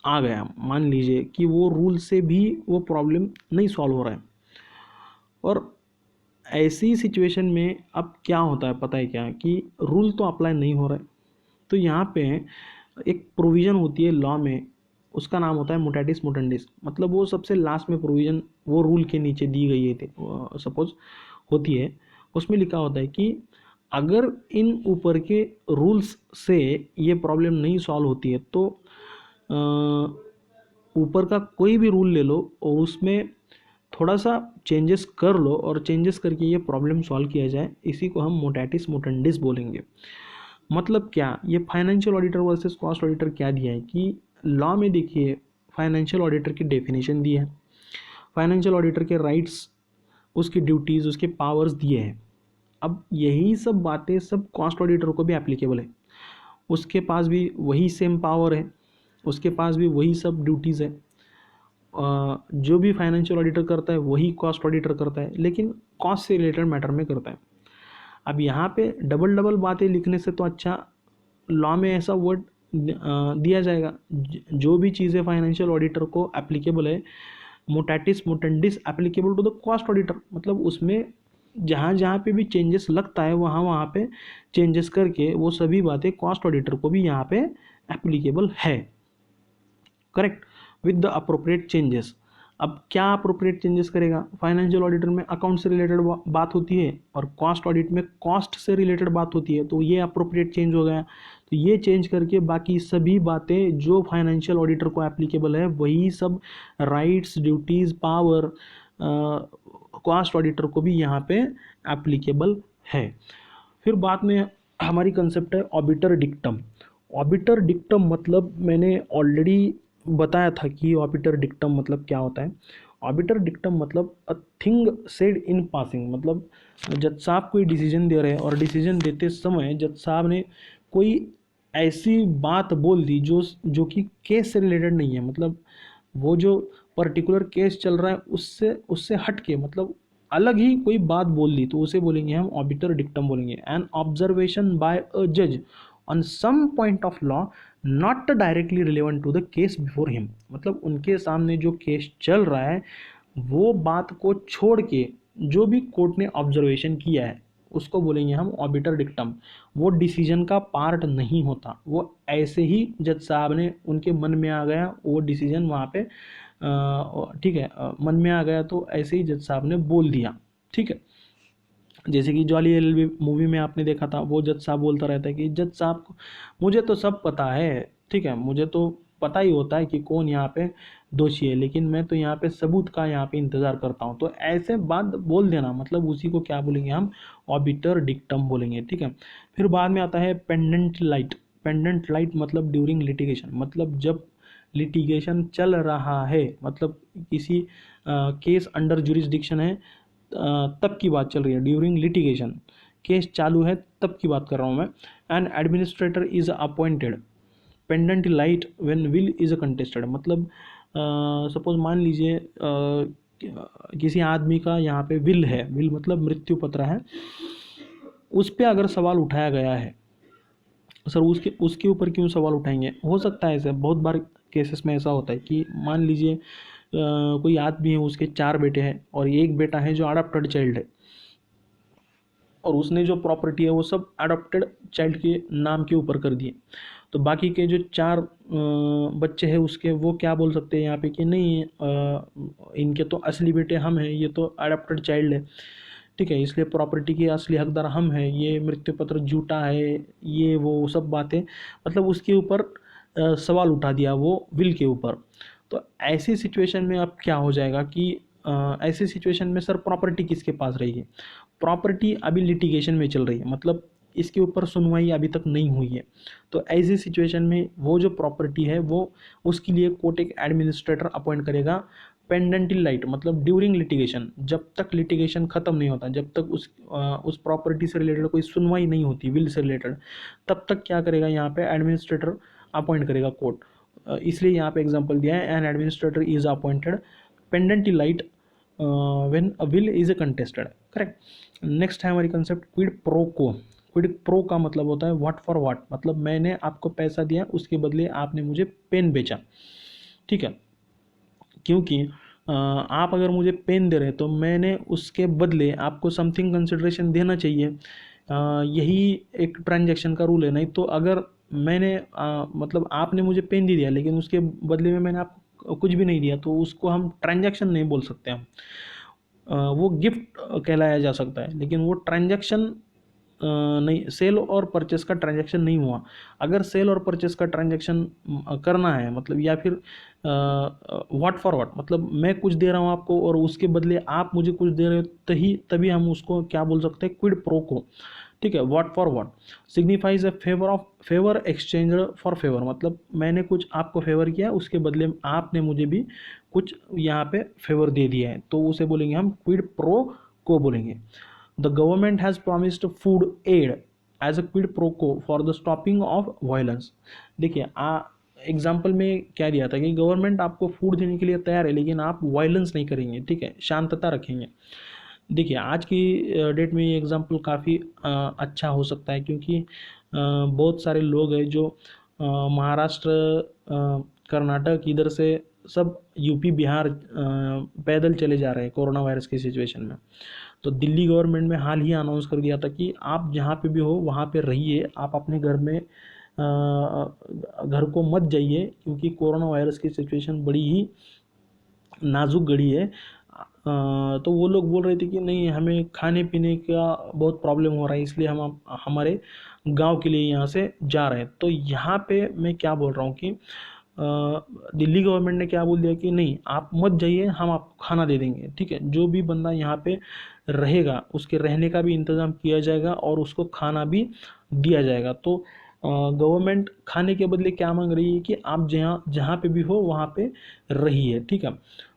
आ गया, मान लीजिए कि वो रूल से भी वो प्रॉब्लम नहीं सॉल्व हो रहा है, और ऐसी सिचुएशन में अब क्या होता है पता है क्या, कि रूल तो अप्लाई नहीं हो रहा है, तो यहाँ पे एक प्रोविज़न होती है लॉ में, उसका नाम होता है मुटैटिस मुटेंडिस, मतलब वो सबसे लास्ट में प्रोविज़न वो रूल के नीचे दी गई है सपोज होती है, उसमें लिखा होता है कि अगर इन ऊपर के रूल्स से ये प्रॉब्लम नहीं सॉल्व होती है तो ऊपर का कोई भी रूल ले लो और उसमें थोड़ा सा चेंजेस कर लो और चेंजेस करके ये प्रॉब्लम सॉल्व किया जाए, इसी को हम मोटैटिस मुटेंडिस बोलेंगे। मतलब क्या, ये financial auditor versus cost auditor क्या दिया है कि लॉ में देखिए फाइनेंशियल ऑडिटर की डेफिनेशन दी है, फाइनेंशियल ऑडिटर के राइट्स, उसकी ड्यूटीज़, उसके पावर्स दिए हैं। अब यही सब बातें सब कॉस्ट ऑडिटर को भी एप्लीकेबल है, उसके पास भी वही सेम पावर है, उसके पास भी वही सब ड्यूटीज़ है, जो भी फाइनेंशियल ऑडिटर करता है वही कॉस्ट ऑडिटर करता है, लेकिन कॉस्ट से रिलेटेड मैटर में करता है। अब यहाँ पे डबल डबल बातें लिखने से तो अच्छा लॉ में ऐसा वर्ड दिया जाएगा जो भी चीज़ें फाइनेंशियल ऑडिटर को एप्लीकेबल है mutatis mutandis applicable to the cost auditor, मतलब उसमें जहाँ जहाँ पे भी चेंजेस लगता है वहाँ वहाँ पे चेंजेस करके वो सभी बातें कॉस्ट ऑडिटर को भी यहाँ पे एप्लीकेबल है। Correct, with the appropriate changes. अब क्या अप्रोप्रिएट चेंजेस करेगा? फाइनेंशियल ऑडिटर में अकाउंट से रिलेटेड बात होती है और कॉस्ट ऑडिट में कॉस्ट से रिलेटेड बात होती है, तो ये अप्रोप्रिएट चेंज हो गया। तो ये चेंज करके बाकी सभी बातें जो फाइनेंशियल ऑडिटर को एप्लीकेबल है वही सब rights, duties, power cost auditor को भी यहाँ पे एप्लीकेबल है। फिर बाद में हमारी कंसेप्ट है ऑबिटर डिक्टम। ऑबिटर डिक्टम मतलब मैंने ऑलरेडी बताया था कि ऑबिटर डिक्टम मतलब क्या होता है। ऑबिटर डिक्टम मतलब a thing said in passing, मतलब जज साहब कोई डिसीजन दे रहे हैं और डिसीजन देते समय जज साहब ने कोई ऐसी बात बोल दी जो कि केस से रिलेटेड नहीं है, मतलब वो जो पर्टिकुलर केस चल रहा है उससे उससे हट के, मतलब अलग ही कोई बात बोल दी, तो उसे बोलेंगे हम ऑबिटर डिक्टम बोलेंगे। एन ऑब्जर्वेशन बाय अ जज on some point of law not directly relevant to the case before him, मतलब उनके सामने जो केस चल रहा है वो बात को छोड़ के जो भी कोर्ट ने ऑब्जर्वेशन किया है उसको बोलेंगे हम ऑबिटर डिक्टम। वो डिसीजन का पार्ट नहीं होता, वो ऐसे ही जज साहब ने उनके मन में आ गया वो डिसीजन वहाँ पे ठीक है मन में आ गया तो ऐसे ही जज साहब ने बोल दिया। ठीक है, जैसे कि जॉली एलएलबी मूवी में आपने देखा था, वो जज साहब बोलता रहता है कि जज साहब को मुझे तो सब पता है, ठीक है, मुझे तो पता ही होता है कि कौन यहाँ पे दोषी है, लेकिन मैं तो यहाँ पे सबूत का यहाँ पे इंतज़ार करता हूँ। तो ऐसे बात बोल देना, मतलब उसी को क्या बोलेंगे हम? ऑबिटर डिक्टम बोलेंगे। ठीक है, फिर बाद में आता है पेंडेंट लाइट। पेंडेंट लाइट मतलब ड्यूरिंग लिटिगेशन, मतलब जब लिटिगेशन चल रहा है, मतलब किसी केस अंडर जुरिस्डिक्शन है तब की बात चल रही है, ड्यूरिंग लिटिगेशन केस चालू है तब की बात कर रहा हूँ मैं। And administrator is appointed pendant light when will is contested, मतलब सपोज मान लीजिए किसी आदमी का यहाँ पे विल है, विल मतलब मृत्यु पत्र है, उस पर अगर सवाल उठाया गया है, सर उसके उसके ऊपर क्यों सवाल उठाएंगे? हो सकता है ऐसे बहुत बार केसेस में ऐसा होता है कि मान लीजिए कोई आदमी है, उसके 4 बेटे हैं और एक बेटा है जो अडॉप्टेड चाइल्ड है, और उसने जो प्रॉपर्टी है वो सब अडॉप्टेड चाइल्ड के नाम के ऊपर कर दिए। तो बाकी के जो 4 बच्चे हैं उसके, वो क्या बोल सकते हैं यहाँ पे कि नहीं इनके तो असली बेटे हम हैं, ये तो अडॉप्टेड चाइल्ड है, ठीक है, इसलिए प्रॉपर्टी के असली हकदार हम हैं, ये मृत्यु पत्र झूठा है, ये वो सब बातें, मतलब उसके ऊपर सवाल उठा दिया वो विल के ऊपर। तो ऐसी सिचुएशन में अब क्या हो जाएगा कि ऐसी सिचुएशन में सर प्रॉपर्टी किसके पास रहेगी? प्रॉपर्टी अभी लिटिगेशन में चल रही है, मतलब इसके ऊपर सुनवाई अभी तक नहीं हुई है। तो ऐसी सिचुएशन में वो जो प्रॉपर्टी है वो उसके लिए कोर्ट एक एडमिनिस्ट्रेटर अपॉइंट करेगा पेंडेंट लाइट, मतलब ड्यूरिंग लिटिगेशन, जब तक लिटिगेशन ख़त्म नहीं होता, जब तक उस प्रॉपर्टी से रिलेटेड कोई सुनवाई नहीं होती विल से रिलेटेड, तब तक क्या करेगा यहाँ पे एडमिनिस्ट्रेटर अपॉइंट करेगा कोर्ट। इसलिए यहाँ पे एग्जांपल दिया है an administrator is appointed pendant light when a will is contested. Correct. Next है हमारी कंसेप्ट क्विड प्रो को। क्विड प्रो का मतलब होता है व्हाट फॉर व्हाट, मतलब मैंने आपको पैसा दिया उसके बदले आपने मुझे पेन बेचा। ठीक है, क्योंकि आप अगर मुझे पेन दे रहे हैं तो मैंने उसके बदले आपको समथिंग कंसिडरेशन देना चाहिए। यही एक ट्रांजैक्शन का रूल है। नहीं तो अगर मैंने मतलब आपने मुझे पेन दे दिया लेकिन उसके बदले में मैंने आपको कुछ भी नहीं दिया, तो उसको हम ट्रांजैक्शन नहीं बोल सकते हम। वो गिफ्ट कहलाया जा सकता है, लेकिन वो ट्रांजैक्शन नहीं, सेल और परचेस का ट्रांजैक्शन नहीं हुआ। अगर सेल और परचेस का ट्रांजैक्शन करना है, मतलब या फिर व्हाट फॉर व्हाट, मतलब मैं कुछ दे रहा हूँ आपको और उसके बदले आप मुझे कुछ दे रहे हो, तभी हम उसको क्या बोल सकते हैं? क्विड प्रो को। ठीक है, what for what signifies a favour exchange for favour, मतलब मैंने कुछ आपको फेवर किया उसके बदले आपने मुझे भी कुछ यहाँ पे फेवर दे दिया है, तो उसे बोलेंगे हम क्विड प्रो को बोलेंगे। The government has promised food aid as a quid pro quo for the stopping of violence. देखिए एग्जाम्पल में क्या दिया था कि गवर्नमेंट आपको फूड देने के लिए तैयार है लेकिन आप वायलेंस नहीं करेंगे, ठीक है, शांतता रखेंगे। देखिए आज की डेट में ये एग्जाम्पल काफ़ी अच्छा हो सकता है, क्योंकि बहुत सारे लोग हैं जो महाराष्ट्र कर्नाटक इधर से सब यूपी बिहार पैदल चले जा रहे हैं कोरोना वायरस की सिचुएशन में। तो दिल्ली गवर्नमेंट ने हाल ही अनाउंस कर दिया था कि आप जहाँ पे भी हो वहाँ पे रहिए, आप अपने घर में घर को मत जाइए, क्योंकि कोरोना वायरस की सिचुएशन बड़ी ही नाजुक घड़ी है। तो वो लोग बोल रहे थे कि नहीं, हमें खाने पीने का बहुत प्रॉब्लम हो रहा है, इसलिए हम हमारे गांव के लिए यहाँ से जा रहे हैं। तो यहाँ पे मैं क्या बोल रहा हूँ कि दिल्ली गवर्नमेंट ने क्या बोल दिया कि नहीं, आप मत जाइए, हम आपको खाना दे देंगे, ठीक है। जो भी बंदा यहाँ पे रहेगा उसके रहने का भी इंतज़ाम किया जाएगा और उसको खाना भी दिया जाएगा। तो गवर्नमेंट खाने के बदले क्या मांग रही है कि आप जहाँ जहाँ पे भी हो वहाँ पे रहिए, ठीक है।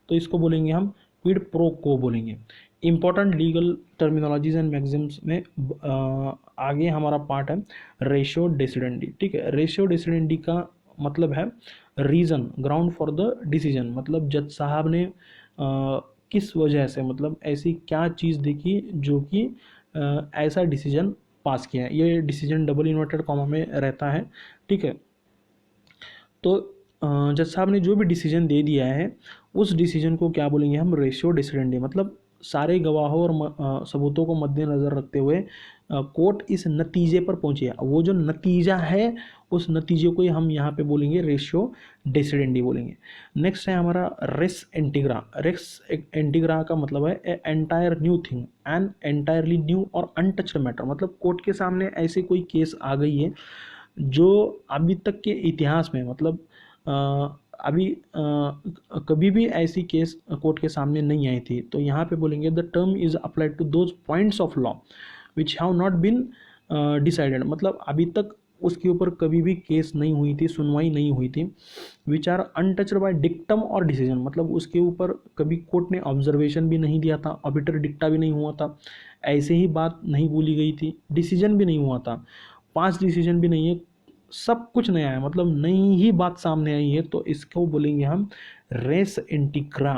तो इसको बोलेंगे हम क्विड प्रो को बोलेंगे। Important legal terminologies and Maxim's में आगे हमारा पार्ट है रेशियो डेसिडेंडी, ठीक है। रेशियो डेसिडेंडी का मतलब है reason ground for the decision, मतलब जज साहब ने किस वजह से, मतलब ऐसी क्या चीज़ देखी जो कि ऐसा डिसीजन पास किया है। ये डिसीजन डबल इन्वर्टेड कॉमा में रहता है, ठीक है। तो जज साहब ने जो भी डिसीजन दे दिया है उस डिसीजन को क्या बोलेंगे हम, रेशियो डिसिडेंडी, मतलब सारे गवाहों और सबूतों को मद्देनज़र रखते हुए कोर्ट इस नतीजे पर पहुंची है। वो जो नतीजा है उस नतीजे को ही हम यहाँ पे बोलेंगे रेशियो डिसिडेंडी बोलेंगे। नेक्स्ट है हमारा रेस एंटीग्रा। रेस एंटीग्रा का मतलब है a entire new thing and entirely new और अनटच्ड मैटर, मतलब कोर्ट के सामने ऐसे कोई केस आ गई है जो अभी तक के इतिहास में, मतलब अभी कभी भी ऐसी केस कोर्ट के सामने नहीं आई थी। तो यहाँ पे बोलेंगे the term is applied to those points of law which have not been decided, मतलब अभी तक उसके ऊपर कभी भी केस नहीं हुई थी, सुनवाई नहीं हुई थी। Which are untouched by dictum or decision, मतलब उसके ऊपर कभी कोर्ट ने ऑब्जर्वेशन भी नहीं दिया था, ऑबिटर डिक्टा भी नहीं हुआ था, ऐसे ही बात नहीं बोली गई थी, डिसीजन भी नहीं हुआ था, पांच डिसीजन भी नहीं है, सब कुछ नया है, मतलब नई ही बात सामने आई है। तो इसको बोलेंगे हम रेस इंटीग्रा।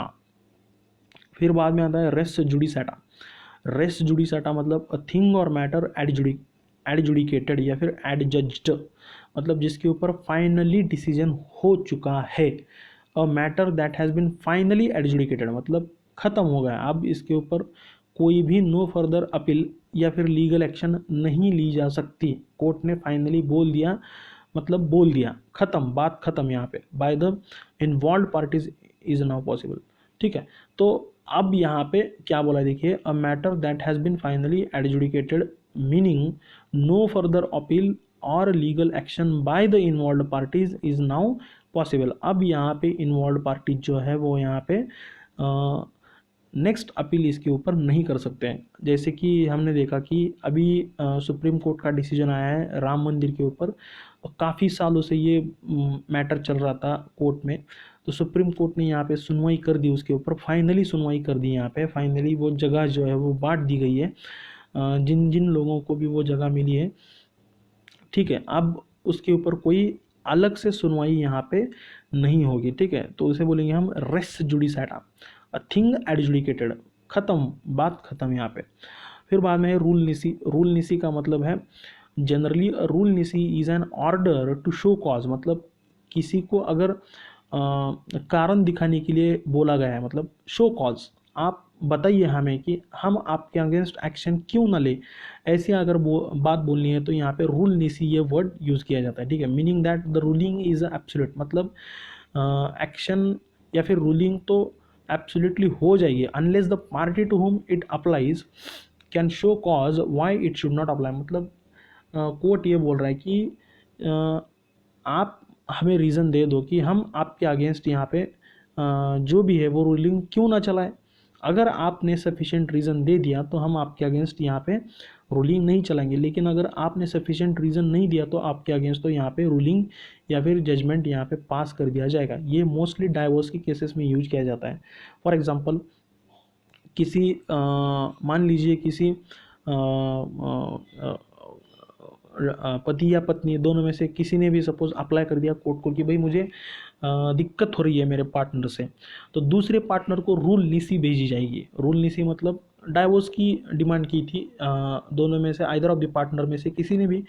फिर बाद में आता है रेस जुडिसाटा। रेस जुडिसाटा मतलब अ थिंग और मैटर एडजुडिकेटेड या फिर एडजज्ड, मतलब जिसके ऊपर फाइनली डिसीजन हो चुका है। A matter that has been finally adjudicated, मतलब ख़त्म हो गया, अब इसके ऊपर कोई भी नो फर्दर अपील या फिर लीगल एक्शन नहीं ली जा सकती। कोर्ट ने फाइनली बोल दिया, मतलब बोल दिया, ख़त्म, बात ख़त्म यहाँ पे, bye the involve parties is now possible, ठीक है। तो अब यहाँ पे क्या बोला है देखिए, a matter that has been finally adjudicated meaning no further appeal और legal action by the involve parties is now possible. अब यहाँ पे इन्वॉल्व पार्टी जो है वो यहाँ पे नेक्स्ट अपील इसके ऊपर नहीं कर सकते हैं। जैसे कि हमने देखा कि अभी सुप्रीम कोर्ट का डिसीजन आया है राम मंदिर के ऊपर, और काफ़ी सालों से ये मैटर चल रहा था कोर्ट में। तो सुप्रीम कोर्ट ने यहाँ पे सुनवाई कर दी उसके ऊपर, फाइनली सुनवाई कर दी यहाँ पे, फाइनली वो जगह जो है वो बांट दी गई है जिन जिन लोगों को भी वो जगह मिली है, ठीक है। अब उसके ऊपर कोई अलग से सुनवाई यहाँ पे नहीं होगी, ठीक है। तो उसे बोलेंगे हम रेस जुडिसाटा, अ थिंग एडजुडिकेटेड, ख़त्म, बात ख़त्म यहाँ पे। फिर बाद में है रूल निसी। रूल निसी का मतलब है generally rule nisi is an order to show cause, मतलब किसी को अगर कारण दिखाने के लिए बोला गया है, मतलब शो कॉज, आप बताइए हमें कि हम आपके अगेंस्ट एक्शन क्यों ना ले, ऐसी अगर बात बोलनी है तो यहाँ पे रूल निसी ये वर्ड यूज़ किया जाता है, ठीक है। Meaning that the ruling is absolute, मतलब एक्शन या फिर रूलिंग तो एब्सोल्युटली हो जाएगी unless the party to whom it applies can show cause why it should not apply, मतलब कोर्ट ये बोल रहा है कि आप हमें रीज़न दे दो कि हम आपके अगेंस्ट यहाँ पे जो भी है वो रूलिंग क्यों ना चलाए। अगर आपने सफिशेंट रीज़न दे दिया तो हम आपके अगेंस्ट यहाँ पे रूलिंग नहीं चलाएंगे, लेकिन अगर आपने सफिशेंट रीज़न नहीं दिया तो आपके अगेंस्ट तो यहाँ पे रूलिंग या फिर जजमेंट यहाँ पे पास कर दिया जाएगा। ये मोस्टली डाइवोर्स के केसेस में यूज किया जाता है। फॉर एग्जांपल किसी मान लीजिए किसी पति या पत्नी दोनों में से किसी ने भी सपोज अप्लाई कर दिया कोर्ट को कि भाई मुझे दिक्कत हो रही है मेरे पार्टनर से, तो दूसरे पार्टनर को रूल नीसी भेजी जाएगी। रूल नीसी मतलब डाइवोर्स की डिमांड की थी, दोनों में से आइदर ऑफ द पार्टनर में से किसी ने भी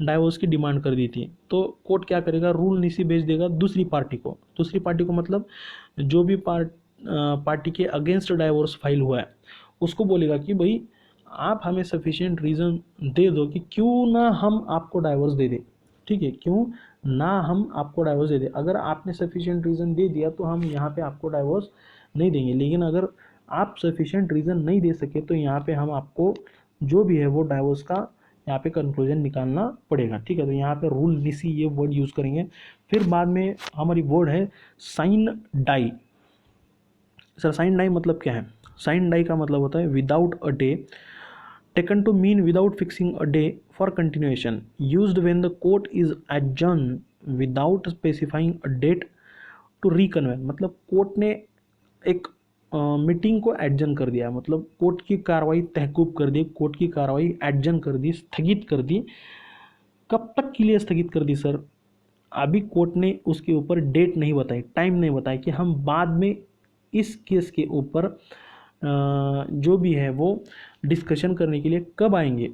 डाइवोर्स की डिमांड कर दी थी, तो कोर्ट क्या करेगा, रूल नीसी भेज देगा दूसरी पार्टी को। दूसरी पार्टी को मतलब जो भी पार्टी के अगेंस्ट डाइवोर्स फाइल हुआ है उसको बोलेगा कि भाई आप हमें सफिशिएंट रीज़न दे दो कि क्यों ना हम आपको डाइवोर्स दे दें, ठीक है, क्यों ना हम आपको डाइवोर्स दे दें। अगर आपने सफिशिएंट रीज़न दे दिया तो हम यहाँ पे आपको डाइवोर्स नहीं देंगे, लेकिन अगर आप सफिशिएंट रीज़न नहीं दे सके तो यहाँ पे हम आपको जो भी है वो डाइवोर्स का यहाँ पे कंक्लूजन निकालना पड़ेगा, ठीक है। तो यहाँ पे रूल निसी ये वर्ड यूज़ करेंगे। फिर बाद में हमारी वर्ड है sine die. Sir sine die मतलब क्या है? साइन डाई का मतलब होता है without a day, taken to mean without fixing a day for continuation, used when the court is adjourned without specifying a date to reconvene। मतलब कोर्ट ने एक मीटिंग को एडजन कर दिया, मतलब कोर्ट की कार्रवाई तहकूब कर दी, कोर्ट की कार्रवाई एडजन कर दी, स्थगित कर दी। कब तक के लिए स्थगित कर दी सर? अभी कोर्ट ने उसके ऊपर डेट नहीं बताई, टाइम नहीं बताया कि हम बाद में इस केस के ऊपर जो भी है वो डिस्कशन करने के लिए कब आएंगे।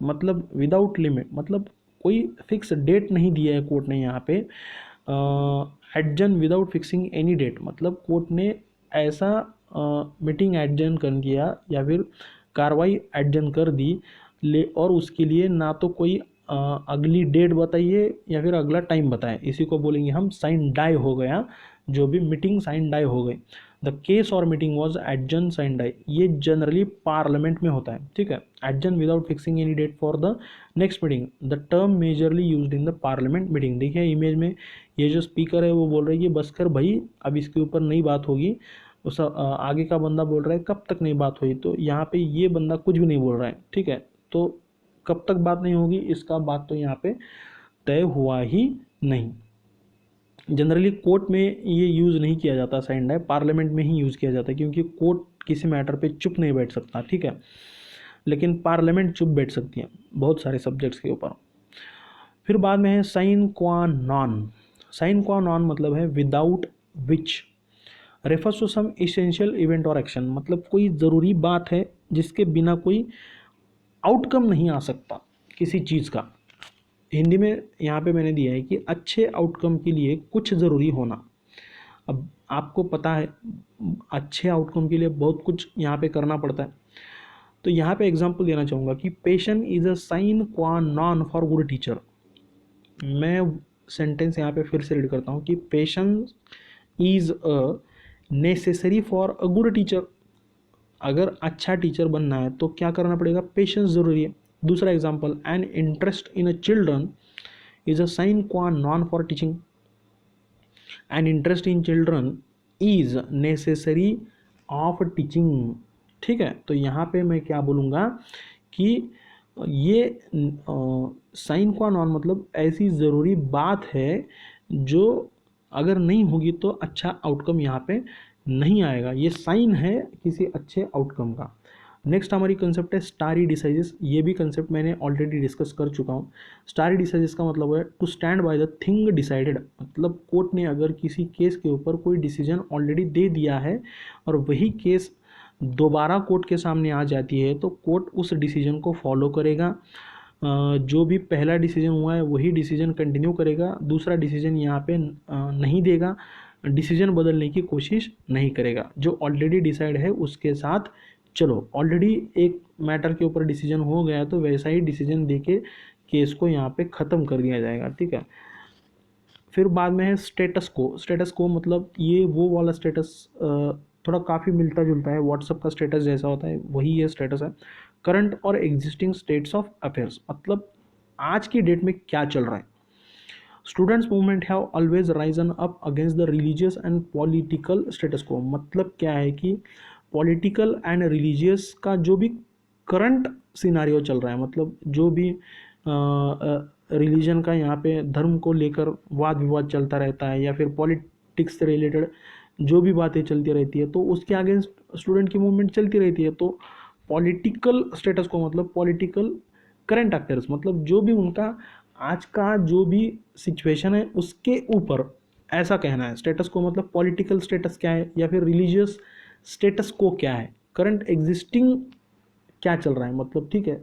मतलब विदाउट लिमिट, मतलब कोई फिक्स डेट नहीं दिया है कोर्ट ने यहाँ पे। Adjourn without fixing any date, मतलब कोर्ट ने ऐसा मीटिंग एडजन कर दिया या फिर कार्रवाई एडजन कर दी और उसके लिए ना तो कोई अगली डेट बताइए या फिर अगला टाइम बताए, इसी को बोलेंगे हम साइन डाई हो गया। जो भी मीटिंग साइन डाई हो गई। The case or meeting was adjourn sine die, ये जनरली पार्लियामेंट में होता है, ठीक है। Adjourn without fixing any date for the next meeting, the term majorly used in the parliament meeting. देखिए इमेज में ये जो स्पीकर है वो बोल रहा है कि बस कर भाई अब इसके ऊपर नई बात होगी। उस आगे का बंदा बोल रहा है कब तक नई बात हुई, तो यहाँ पे ये बंदा कुछ भी नहीं बोल रहा है, ठीक है। तो कब तक बात नहीं होगी इसका बात तो यहाँ पे तय हुआ ही नहीं। जनरली कोर्ट में ये यूज़ नहीं किया जाता साइन डाई, पार्लियामेंट में ही यूज़ किया जाता है, क्योंकि कोर्ट किसी मैटर पे चुप नहीं बैठ सकता, ठीक है, लेकिन पार्लियामेंट चुप बैठ सकती है बहुत सारे सब्जेक्ट्स के ऊपर। फिर बाद में है sign qua non. Sign qua non मतलब है without which refers to some essential event or action, मतलब कोई ज़रूरी बात है जिसके बिना कोई आउटकम नहीं आ सकता किसी चीज़ का। हिंदी में यहाँ पे मैंने दिया है कि अच्छे आउटकम के लिए कुछ ज़रूरी होना। अब आपको पता है अच्छे आउटकम के लिए बहुत कुछ यहाँ पे करना पड़ता है। तो यहाँ पे एग्जांपल देना चाहूँगा कि patience is a sine qua non for good teacher. मैं सेंटेंस यहाँ पे फिर से रीड करता हूँ कि patience is a necessary for a good teacher. अगर अच्छा टीचर बनना है तो क्या करना पड़ेगा? पेशेंस ज़रूरी है। दूसरा example, an interest in a children is a sine qua non for teaching. An interest in children is necessary of teaching, ठीक है। तो यहाँ पे मैं क्या बोलूँगा कि ये साइन क्वा नॉन मतलब ऐसी ज़रूरी बात है जो अगर नहीं होगी तो अच्छा आउटकम यहाँ पे नहीं आएगा। ये साइन है किसी अच्छे आउटकम का। नेक्स्ट हमारी कंसेप्ट है स्टारी डिसाइजेस। ये भी कंसेप्ट मैंने ऑलरेडी डिस्कस कर चुका हूँ। स्टारी डिसाइजेस का मतलब है to stand by the thing decided, मतलब कोर्ट ने अगर किसी केस के ऊपर कोई डिसीजन ऑलरेडी दे दिया है और वही केस दोबारा कोर्ट के सामने आ जाती है तो कोर्ट उस डिसीजन को फॉलो करेगा। जो भी पहला डिसीजन हुआ है वही डिसीजन कंटिन्यू करेगा, दूसरा डिसीजन यहाँ पे नहीं देगा, डिसीजन बदलने की कोशिश नहीं करेगा। जो ऑलरेडी डिसाइड है उसके साथ चलो। ऑलरेडी एक मैटर के ऊपर डिसीजन हो गया तो वैसा ही डिसीजन देके केस को यहाँ पे ख़त्म कर दिया जाएगा, ठीक है। फिर बाद में है स्टेटस को। स्टेटस को मतलब ये वो वाला स्टेटस थोड़ा काफ़ी मिलता जुलता है, व्हाट्सअप का स्टेटस जैसा होता है वही ये स्टेटस है। करंट और एग्जिस्टिंग स्टेट्स ऑफ अफेयर्स, मतलब आज की डेट में क्या चल रहा है। Students movement have always Ryzen up against the religious and political status को, मतलब क्या है कि पॉलिटिकल एंड रिलीजियस का जो भी करंट सिनारियो चल रहा है, मतलब जो भी रिलीजन का यहाँ पे धर्म को लेकर वाद विवाद चलता रहता है या फिर पॉलिटिक्स से रिलेटेड जो भी बातें चलती रहती है तो उसके अगेंस्ट स्टूडेंट की मूवमेंट चलती रहती है। तो पॉलिटिकल स्टेटस को मतलब पॉलिटिकल करंट अफेयर्स, मतलब जो भी उनका आज का जो भी सिचुएशन है उसके ऊपर ऐसा कहना है। स्टेटस को मतलब पॉलिटिकल स्टेटस क्या है या फिर रिलीजियस स्टेटस को क्या है, करंट एग्जिस्टिंग क्या चल रहा है, मतलब ठीक है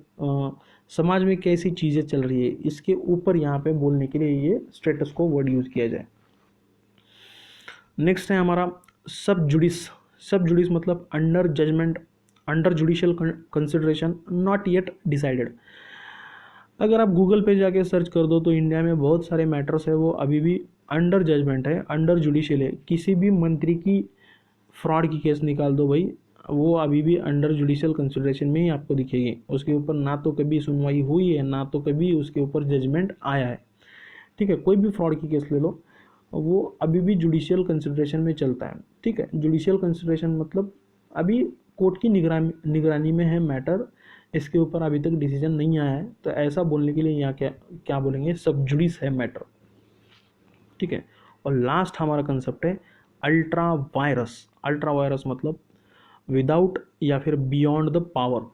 समाज में कैसी चीज़ें चल रही है, इसके ऊपर यहाँ पे बोलने के लिए ये स्टेटस को वर्ड यूज़ किया जाए। नेक्स्ट है हमारा सब जुडिस मतलब under judgement, under judicial consideration, not yet decided. अगर आप गूगल पे जाके सर्च कर दो तो इंडिया में बहुत सारे मैटर्स है वो अभी भी अंडर जजमेंट है, अंडर जुडिशियल है। किसी भी मंत्री की फ्रॉड की केस निकाल दो भाई, वो अभी भी अंडर जुडिशियल कंसिडरेशन में ही आपको दिखेगी। उसके ऊपर ना तो कभी सुनवाई हुई है, ना तो कभी उसके ऊपर जजमेंट आया है। ठीक है, कोई भी फ्रॉड की केस ले लो, वो अभी भी जुडिशियल कंसिडरेशन में चलता है। ठीक है, जुडिशियल कंसिडरेशन मतलब अभी कोर्ट की निगरानी में है मैटर, इसके ऊपर अभी तक डिसीजन नहीं आया है। तो ऐसा बोलने के लिए यहाँ क्या क्या बोलेंगे, सब जुडिस है मैटर। ठीक है, और लास्ट हमारा कंसेप्ट है अल्ट्रा वायरस। अल्ट्रा वायरस मतलब विदाउट या फिर बियॉन्ड द पावर।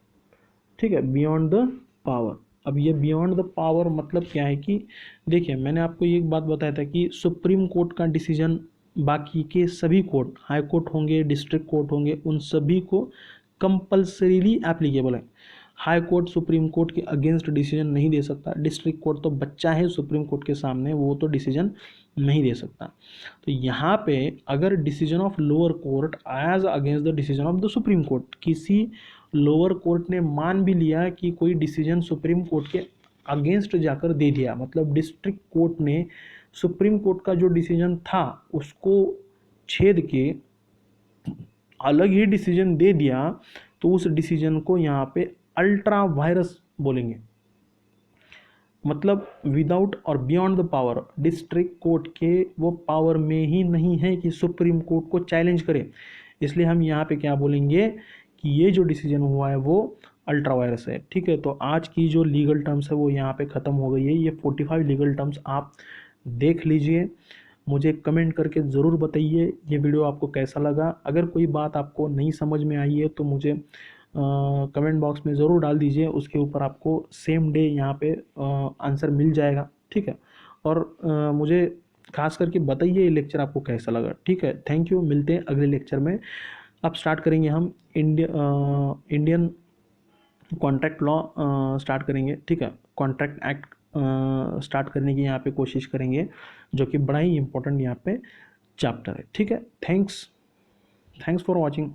ठीक है, बियॉन्ड द पावर। अब ये बियॉन्ड द पावर मतलब क्या है कि देखिए, मैंने आपको एक बात बताया था कि सुप्रीम कोर्ट का डिसीजन बाकी के सभी कोर्ट, हाई कोर्ट होंगे, डिस्ट्रिक्ट कोर्ट होंगे, उन सभी को कंपल्सरीली एप्लीकेबल है। हाई कोर्ट सुप्रीम कोर्ट के अगेंस्ट डिसीजन नहीं दे सकता, डिस्ट्रिक्ट कोर्ट तो बच्चा है सुप्रीम कोर्ट के सामने, वो तो डिसीजन नहीं दे सकता। तो यहाँ पे अगर decision of lower court as against the decision of the supreme court, किसी लोअर कोर्ट ने मान भी लिया कि कोई डिसीजन सुप्रीम कोर्ट के अगेंस्ट जाकर दे दिया, मतलब डिस्ट्रिक्ट कोर्ट ने सुप्रीम कोर्ट का जो डिसीजन था उसको छेद के अलग ही डिसीजन दे दिया, तो उस डिसीजन को यहाँ पे अल्ट्रा वायरस बोलेंगे। मतलब विदाउट और beyond the power, district court के वो पावर में ही नहीं है कि सुप्रीम कोर्ट को चैलेंज करे। इसलिए हम यहाँ पे क्या बोलेंगे कि ये जो डिसीजन हुआ है वो अल्ट्रा वायरस है। ठीक है, तो आज की जो लीगल टर्म्स है वो यहाँ पे ख़त्म हो गई है। ये 45 लीगल टर्म्स आप देख लीजिए, मुझे कमेंट करके ज़रूर बताइए ये वीडियो आपको कैसा लगा। अगर कोई बात आपको नहीं समझ में आई है तो मुझे कमेंट बॉक्स में ज़रूर डाल दीजिए, उसके ऊपर आपको सेम डे यहाँ पे आंसर मिल जाएगा। ठीक है, और मुझे खास करके बताइए ये लेक्चर आपको कैसा लगा। ठीक है, थैंक यू, मिलते हैं अगले लेक्चर में। अब स्टार्ट करेंगे हम इंडियन कॉन्ट्रैक्ट लॉ स्टार्ट करेंगे। ठीक है, कॉन्ट्रैक्ट एक्ट स्टार्ट करने की यहाँ पे कोशिश करेंगे, जो कि बड़ा ही इंपॉर्टेंट यहाँ पे चैप्टर है। ठीक है, थैंक्स फॉर वॉचिंग।